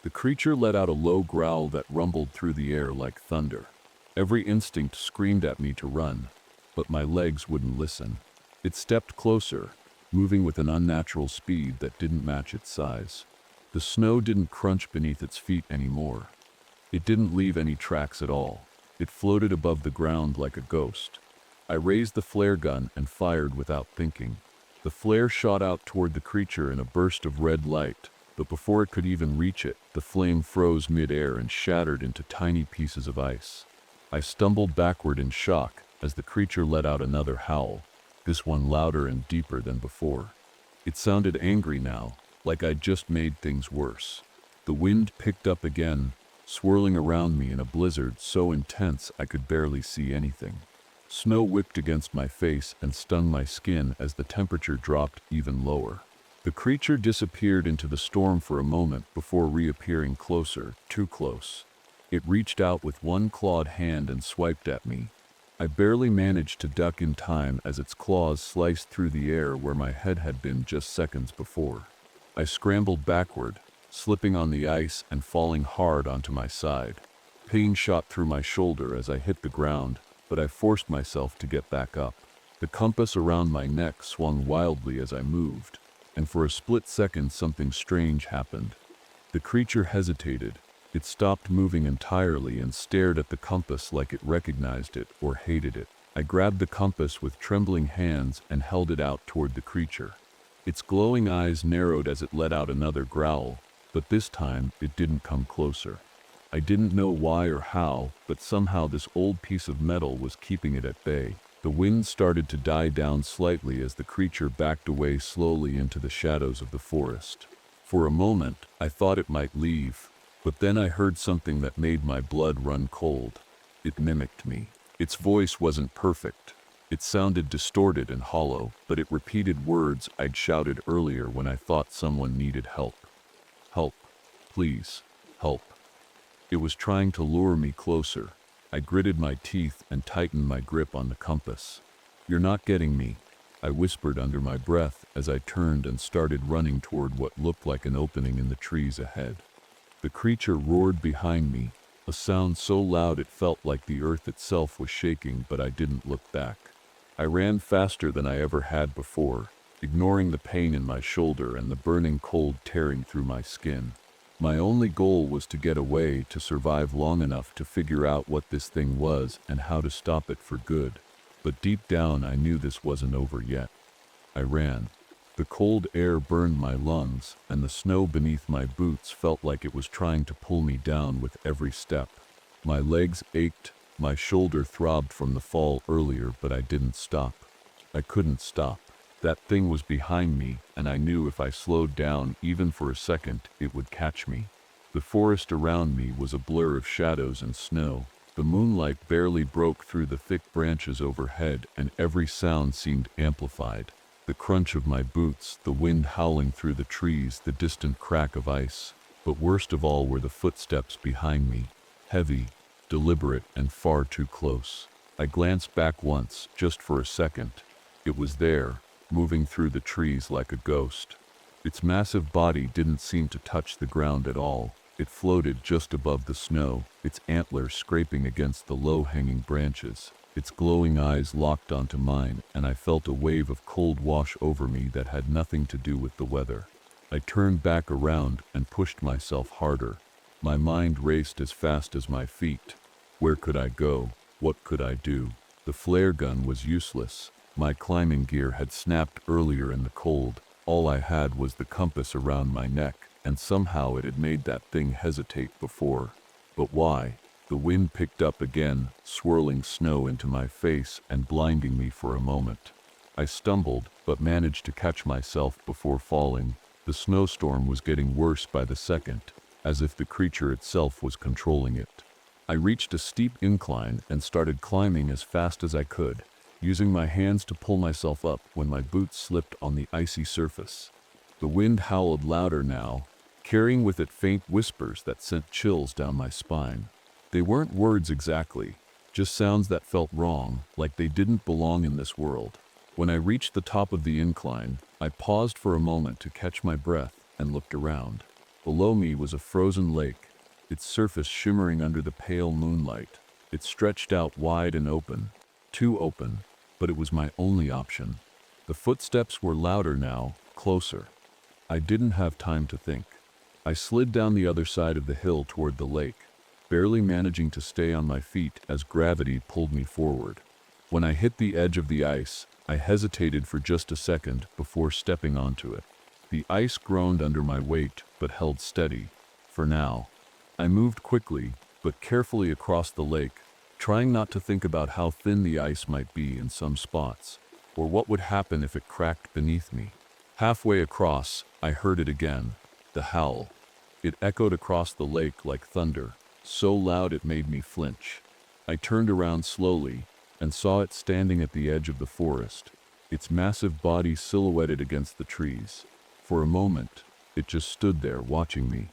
The creature let out a low growl that rumbled through the air like thunder. Every instinct screamed at me to run, but my legs wouldn't listen. It stepped closer, moving with an unnatural speed that didn't match its size. The snow didn't crunch beneath its feet anymore. It didn't leave any tracks at all. It floated above the ground like a ghost. I raised the flare gun and fired without thinking. The flare shot out toward the creature in a burst of red light, but before it could even reach it, the flame froze mid-air and shattered into tiny pieces of ice. I stumbled backward in shock as the creature let out another howl, this one louder and deeper than before. It sounded angry now, like I'd just made things worse. The wind picked up again, swirling around me in a blizzard so intense I could barely see anything. Snow whipped against my face and stung my skin as the temperature dropped even lower. The creature disappeared into the storm for a moment before reappearing closer, too close. It reached out with one clawed hand and swiped at me. I barely managed to duck in time as its claws sliced through the air where my head had been just seconds before. I scrambled backward, slipping on the ice and falling hard onto my side. Pain shot through my shoulder as I hit the ground, but I forced myself to get back up. The compass around my neck swung wildly as I moved, and for a split second something strange happened. The creature hesitated. It stopped moving entirely and stared at the compass like it recognized it or hated it. I grabbed the compass with trembling hands and held it out toward the creature. Its glowing eyes narrowed as it let out another growl, but this time it didn't come closer. I didn't know why or how, but somehow this old piece of metal was keeping it at bay. The wind started to die down slightly as the creature backed away slowly into the shadows of the forest. For a moment, I thought it might leave, but then I heard something that made my blood run cold. It mimicked me. Its voice wasn't perfect. It sounded distorted and hollow, but it repeated words I'd shouted earlier when I thought someone needed help. Help. Please. Help. It was trying to lure me closer. I gritted my teeth and tightened my grip on the compass. "You're not getting me," I whispered under my breath as I turned and started running toward what looked like an opening in the trees ahead. The creature roared behind me, a sound so loud it felt like the earth itself was shaking, but I didn't look back. I ran faster than I ever had before, ignoring the pain in my shoulder and the burning cold tearing through my skin. My only goal was to get away, to survive long enough to figure out what this thing was and how to stop it for good. But deep down I knew this wasn't over yet. I ran. The cold air burned my lungs, and the snow beneath my boots felt like it was trying to pull me down with every step. My legs ached, my shoulder throbbed from the fall earlier, but I didn't stop. I couldn't stop. That thing was behind me, and I knew if I slowed down even for a second, it would catch me. The forest around me was a blur of shadows and snow. The moonlight barely broke through the thick branches overhead, and every sound seemed amplified. The crunch of my boots, the wind howling through the trees, the distant crack of ice. But worst of all were the footsteps behind me, heavy, deliberate, and far too close. I glanced back once, just for a second. It was there, moving through the trees like a ghost. Its massive body didn't seem to touch the ground at all. It floated just above the snow, its antlers scraping against the low-hanging branches. Its glowing eyes locked onto mine, and I felt a wave of cold wash over me that had nothing to do with the weather. I turned back around and pushed myself harder. My mind raced as fast as my feet. Where could I go? What could I do? The flare gun was useless. My climbing gear had snapped earlier in the cold. All I had was the compass around my neck, and somehow it had made that thing hesitate before. But why? The wind picked up again, swirling snow into my face and blinding me for a moment. I stumbled, but managed to catch myself before falling. The snowstorm was getting worse by the second, as if the creature itself was controlling it. I reached a steep incline and started climbing as fast as I could, using my hands to pull myself up when my boots slipped on the icy surface. The wind howled louder now, carrying with it faint whispers that sent chills down my spine. They weren't words exactly, just sounds that felt wrong, like they didn't belong in this world. When I reached the top of the incline, I paused for a moment to catch my breath and looked around. Below me was a frozen lake, its surface shimmering under the pale moonlight. It stretched out wide and open, too open, but it was my only option. The footsteps were louder now, closer. I didn't have time to think. I slid down the other side of the hill toward the lake, barely managing to stay on my feet as gravity pulled me forward. When I hit the edge of the ice, I hesitated for just a second before stepping onto it. The ice groaned under my weight, but held steady. For now. I moved quickly, but carefully across the lake, trying not to think about how thin the ice might be in some spots, or what would happen if it cracked beneath me. Halfway across, I heard it again, the howl. It echoed across the lake like thunder, so loud it made me flinch. I turned around slowly, and saw it standing at the edge of the forest, its massive body silhouetted against the trees. For a moment, it just stood there watching me.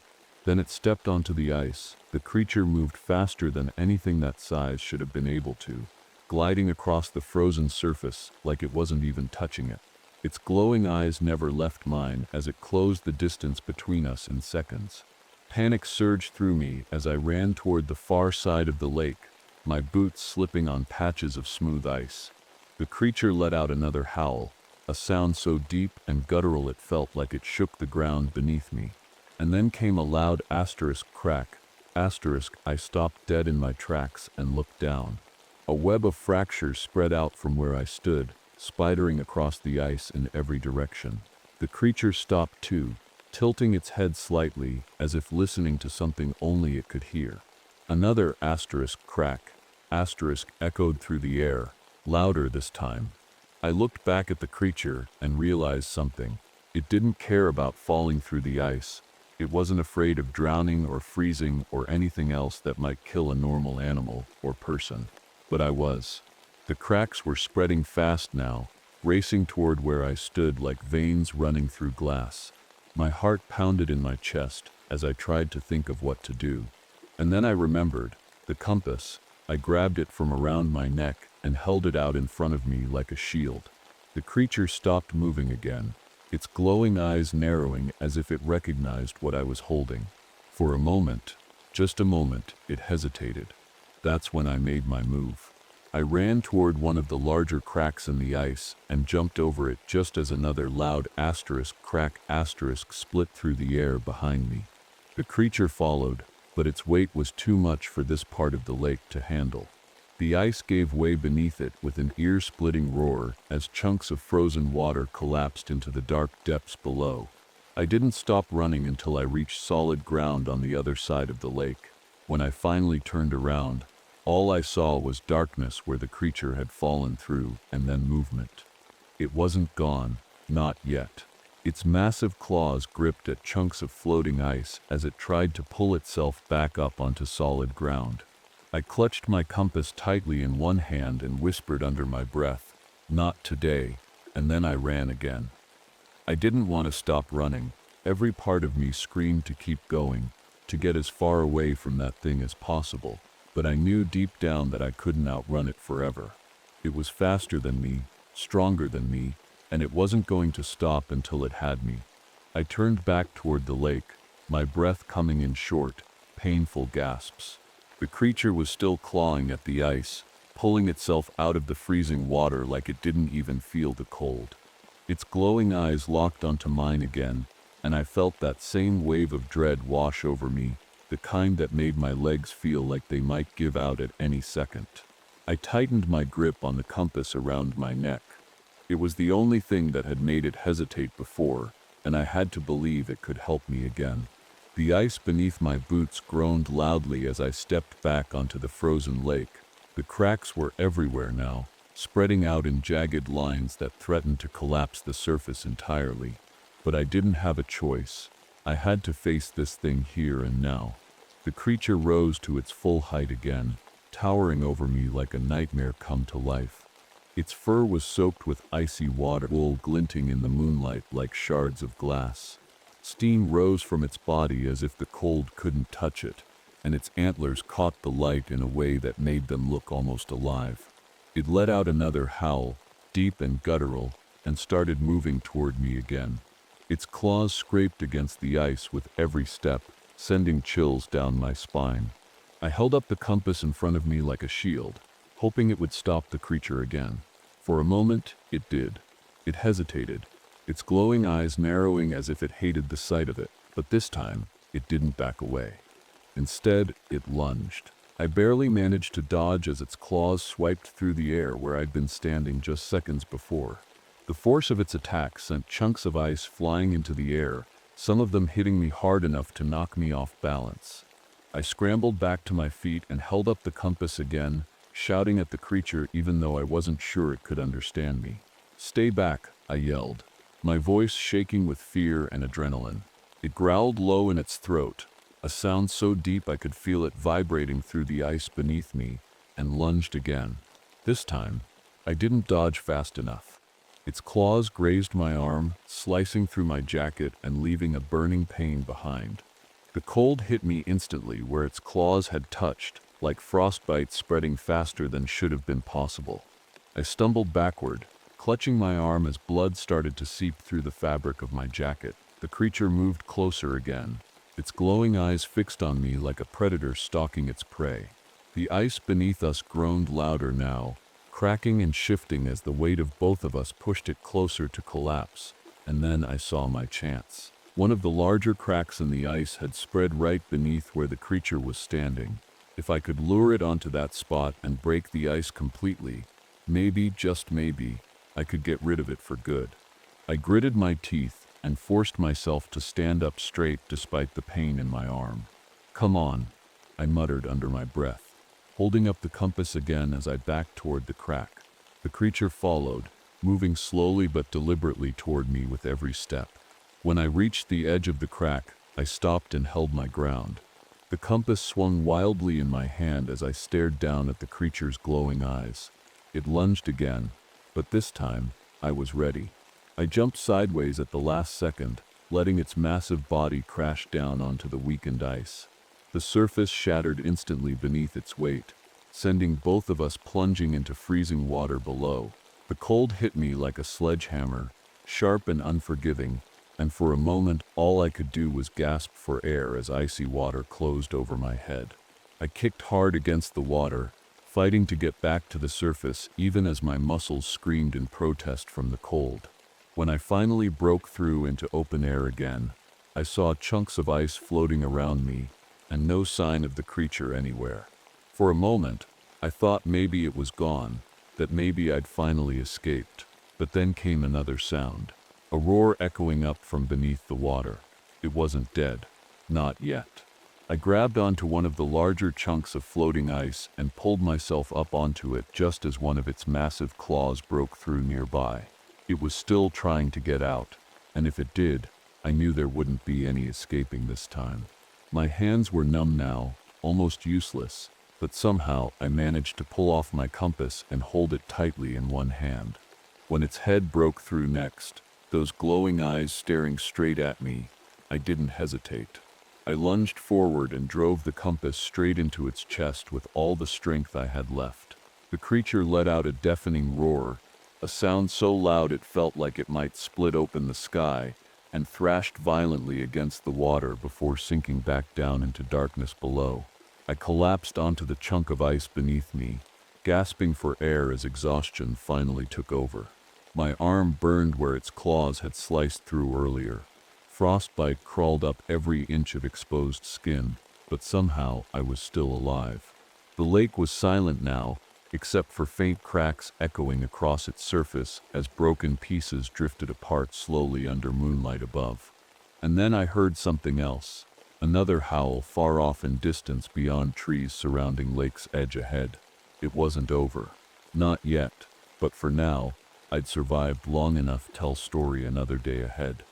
Then it stepped onto the ice. The creature moved faster than anything that size should have been able to, gliding across the frozen surface like it wasn't even touching it. Its glowing eyes never left mine as it closed the distance between us in seconds. Panic surged through me as I ran toward the far side of the lake, my boots slipping on patches of smooth ice. The creature let out another howl, a sound so deep and guttural it felt like it shook the ground beneath me. And then came a loud asterisk crack. Asterisk. I stopped dead in my tracks and looked down. A web of fractures spread out from where I stood, spidering across the ice in every direction. The creature stopped too, tilting its head slightly as if listening to something only it could hear. Another asterisk crack. Asterisk echoed through the air, louder this time. I looked back at the creature and realized something. It didn't care about falling through the ice. It wasn't afraid of drowning or freezing or anything else that might kill a normal animal or person. But I was. The cracks were spreading fast now, racing toward where I stood like veins running through glass. My heart pounded in my chest as I tried to think of what to do. And then I remembered, the compass. I grabbed it from around my neck and held it out in front of me like a shield. The creature stopped moving again, its glowing eyes narrowing as if it recognized what I was holding. For a moment, just a moment, it hesitated. That's when I made my move. I ran toward one of the larger cracks in the ice and jumped over it just as another loud asterisk crack asterisk split through the air behind me. The creature followed, but its weight was too much for this part of the lake to handle. The ice gave way beneath it with an ear-splitting roar as chunks of frozen water collapsed into the dark depths below. I didn't stop running until I reached solid ground on the other side of the lake. When I finally turned around, all I saw was darkness where the creature had fallen through, and then movement. It wasn't gone, not yet. Its massive claws gripped at chunks of floating ice as it tried to pull itself back up onto solid ground. I clutched my compass tightly in one hand and whispered under my breath, "Not today," and then I ran again. I didn't want to stop running. Every part of me screamed to keep going, to get as far away from that thing as possible, but I knew deep down that I couldn't outrun it forever. It was faster than me, stronger than me, and it wasn't going to stop until it had me. I turned back toward the lake, my breath coming in short, painful gasps. The creature was still clawing at the ice, pulling itself out of the freezing water like it didn't even feel the cold. Its glowing eyes locked onto mine again, and I felt that same wave of dread wash over me. the kind that made my legs feel like they might give out at any second. I tightened my grip on the compass around my neck. It was the only thing that had made it hesitate before, and I had to believe it could help me again. The ice beneath my boots groaned loudly as I stepped back onto the frozen lake. The cracks were everywhere now, spreading out in jagged lines that threatened to collapse the surface entirely. But I didn't have a choice. I had to face this thing here and now. The creature rose to its full height again, towering over me like a nightmare come to life. Its fur was soaked with icy water, wool glinting in the moonlight like shards of glass. Steam rose from its body as if the cold couldn't touch it, and its antlers caught the light in a way that made them look almost alive. It let out another howl, deep and guttural, and started moving toward me again. Its claws scraped against the ice with every step, sending chills down my spine. I held up the compass in front of me like a shield, hoping it would stop the creature again. For a moment, it did. It hesitated, its glowing eyes narrowing as if it hated the sight of it, but this time, it didn't back away. Instead, it lunged. I barely managed to dodge as its claws swiped through the air where I'd been standing just seconds before. The force of its attack sent chunks of ice flying into the air, some of them hitting me hard enough to knock me off balance. I scrambled back to my feet and held up the compass again, shouting at the creature even though I wasn't sure it could understand me. "Stay back," I yelled, my voice shaking with fear and adrenaline. It growled low in its throat, a sound so deep I could feel it vibrating through the ice beneath me, and lunged again. This time, I didn't dodge fast enough. Its claws grazed my arm, slicing through my jacket and leaving a burning pain behind. The cold hit me instantly where its claws had touched, like frostbite spreading faster than should have been possible. I stumbled backward, clutching my arm as blood started to seep through the fabric of my jacket. The creature moved closer again, its glowing eyes fixed on me like a predator stalking its prey. The ice beneath us groaned louder now, cracking and shifting as the weight of both of us pushed it closer to collapse, and then I saw my chance. One of the larger cracks in the ice had spread right beneath where the creature was standing. If I could lure it onto that spot and break the ice completely, maybe, just maybe, I could get rid of it for good. I gritted my teeth and forced myself to stand up straight despite the pain in my arm. "Come on," I muttered under my breath, holding up the compass again as I backed toward the crack. The creature followed, moving slowly but deliberately toward me with every step. When I reached the edge of the crack, I stopped and held my ground. The compass swung wildly in my hand as I stared down at the creature's glowing eyes. It lunged again, but this time, I was ready. I jumped sideways at the last second, letting its massive body crash down onto the weakened ice. The surface shattered instantly beneath its weight, sending both of us plunging into freezing water below. The cold hit me like a sledgehammer, sharp and unforgiving, and for a moment all I could do was gasp for air as icy water closed over my head. I kicked hard against the water, fighting to get back to the surface even as my muscles screamed in protest from the cold. When I finally broke through into open air again, I saw chunks of ice floating around me, and no sign of the creature anywhere. For a moment, I thought maybe it was gone, that maybe I'd finally escaped. But then came another sound, a roar echoing up from beneath the water. It wasn't dead. Not yet. I grabbed onto one of the larger chunks of floating ice and pulled myself up onto it just as one of its massive claws broke through nearby. It was still trying to get out, and if it did, I knew there wouldn't be any escaping this time. My hands were numb now, almost useless, but somehow I managed to pull off my compass and hold it tightly in one hand. When its head broke through next, those glowing eyes staring straight at me, I didn't hesitate. I lunged forward and drove the compass straight into its chest with all the strength I had left. The creature let out a deafening roar, a sound so loud it felt like it might split open the sky, and thrashed violently against the water before sinking back down into darkness below. I collapsed onto the chunk of ice beneath me, gasping for air as exhaustion finally took over. My arm burned where its claws had sliced through earlier. Frostbite crawled up every inch of exposed skin, but somehow I was still alive. The lake was silent now, except for faint cracks echoing across its surface as broken pieces drifted apart slowly under moonlight above. And then I heard something else, another howl far off in distance beyond trees surrounding lake's edge ahead. It wasn't over. Not yet, but for now, I'd survived long enough to tell Stormy another day ahead.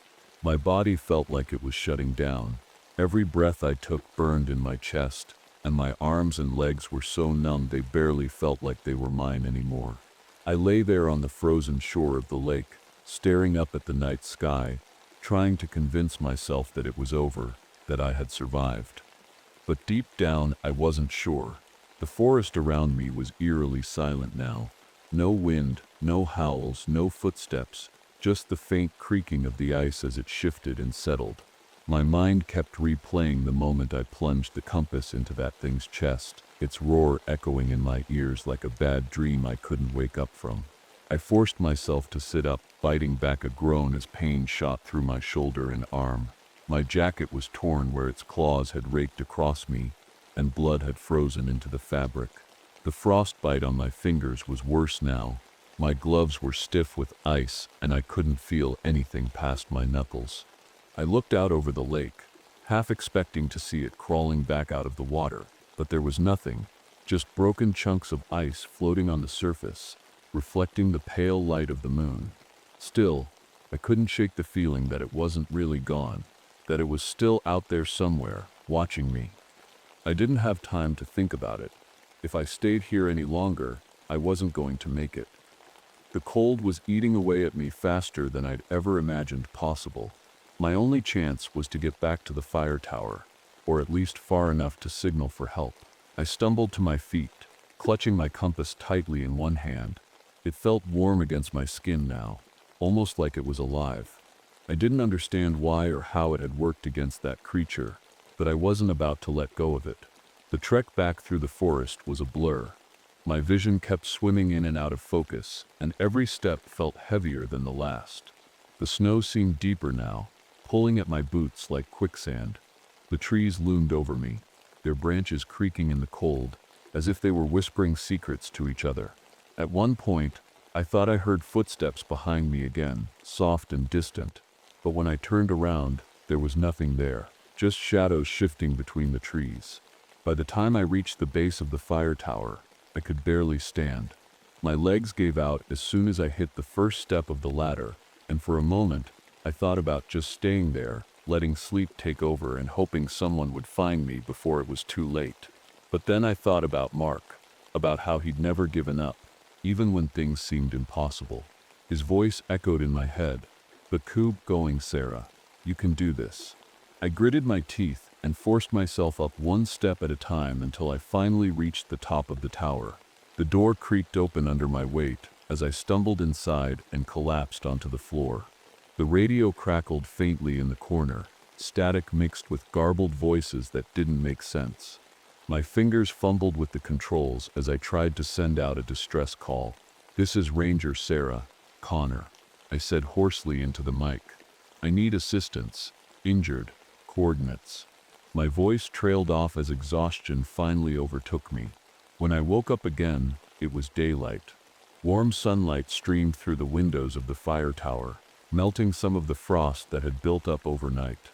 My body felt like it was shutting down. Every breath I took burned in my chest, and my arms and legs were so numb they barely felt like they were mine anymore. I lay there on the frozen shore of the lake, staring up at the night sky, trying to convince myself that it was over, that I had survived. But deep down, I wasn't sure. The forest around me was eerily silent now. No wind, no howls, no footsteps, just the faint creaking of the ice as it shifted and settled. My mind kept replaying the moment I plunged the compass into that thing's chest, its roar echoing in my ears like a bad dream I couldn't wake up from. I forced myself to sit up, biting back a groan as pain shot through my shoulder and arm. My jacket was torn where its claws had raked across me, and blood had frozen into the fabric. The frostbite on my fingers was worse now. My gloves were stiff with ice, and I couldn't feel anything past my knuckles. I looked out over the lake, half expecting to see it crawling back out of the water, but there was nothing, just broken chunks of ice floating on the surface, reflecting the pale light of the moon. Still, I couldn't shake the feeling that it wasn't really gone, that it was still out there somewhere, watching me. I didn't have time to think about it. If I stayed here any longer, I wasn't going to make it. The cold was eating away at me faster than I'd ever imagined possible. My only chance was to get back to the fire tower, or at least far enough to signal for help. I stumbled to my feet, clutching my compass tightly in one hand. It felt warm against my skin now, almost like it was alive. I didn't understand why or how it had worked against that creature, but I wasn't about to let go of it. The trek back through the forest was a blur. My vision kept swimming in and out of focus, and every step felt heavier than the last. The snow seemed deeper now, pulling at my boots like quicksand. The trees loomed over me, their branches creaking in the cold, as if they were whispering secrets to each other. At one point, I thought I heard footsteps behind me again, soft and distant, but when I turned around, there was nothing there, just shadows shifting between the trees. By the time I reached the base of the fire tower, I could barely stand. My legs gave out as soon as I hit the first step of the ladder, and for a moment, I thought about just staying there, letting sleep take over and hoping someone would find me before it was too late. But then I thought about Mark, about how he'd never given up, even when things seemed impossible. His voice echoed in my head, "But keep going, Sarah. You can do this." I gritted my teeth and forced myself up one step at a time until I finally reached the top of the tower. The door creaked open under my weight as I stumbled inside and collapsed onto the floor. The radio crackled faintly in the corner, static mixed with garbled voices that didn't make sense. My fingers fumbled with the controls as I tried to send out a distress call. "This is Ranger Sarah, Connor," I said hoarsely into the mic. "I need assistance. Injured. Coordinates." My voice trailed off as exhaustion finally overtook me. When I woke up again, it was daylight. Warm sunlight streamed through the windows of the fire tower, melting some of the frost that had built up overnight.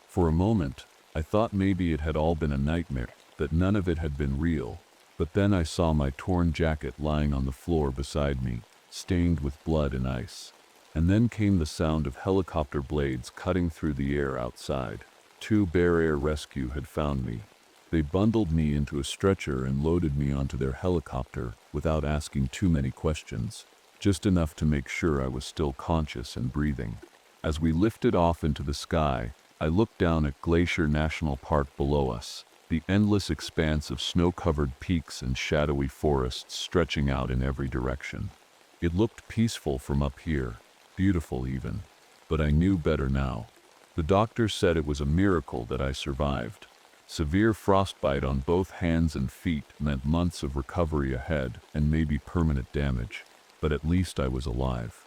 For a moment, I thought maybe it had all been a nightmare, that none of it had been real. But then I saw my torn jacket lying on the floor beside me, stained with blood and ice. And then came the sound of helicopter blades cutting through the air outside. 2 Bear Air Rescue had found me. They bundled me into a stretcher and loaded me onto their helicopter without asking too many questions, just enough to make sure I was still conscious and breathing. As we lifted off into the sky, I looked down at Glacier National Park below us, the endless expanse of snow-covered peaks and shadowy forests stretching out in every direction. It looked peaceful from up here, beautiful even, but I knew better now. The doctors said it was a miracle that I survived. Severe frostbite on both hands and feet meant months of recovery ahead and maybe permanent damage, but at least I was alive.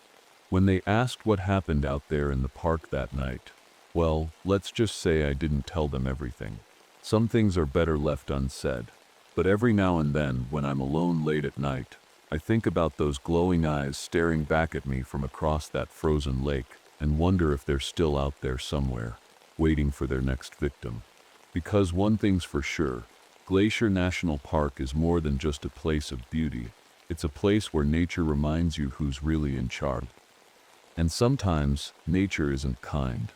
When they asked what happened out there in the park that night, well, let's just say I didn't tell them everything. Some things are better left unsaid. But every now and then, when I'm alone late at night, I think about those glowing eyes staring back at me from across that frozen lake and wonder if they're still out there somewhere, waiting for their next victim. Because one thing's for sure, Glacier National Park is more than just a place of beauty. It's a place where nature reminds you who's really in charge. And sometimes, nature isn't kind.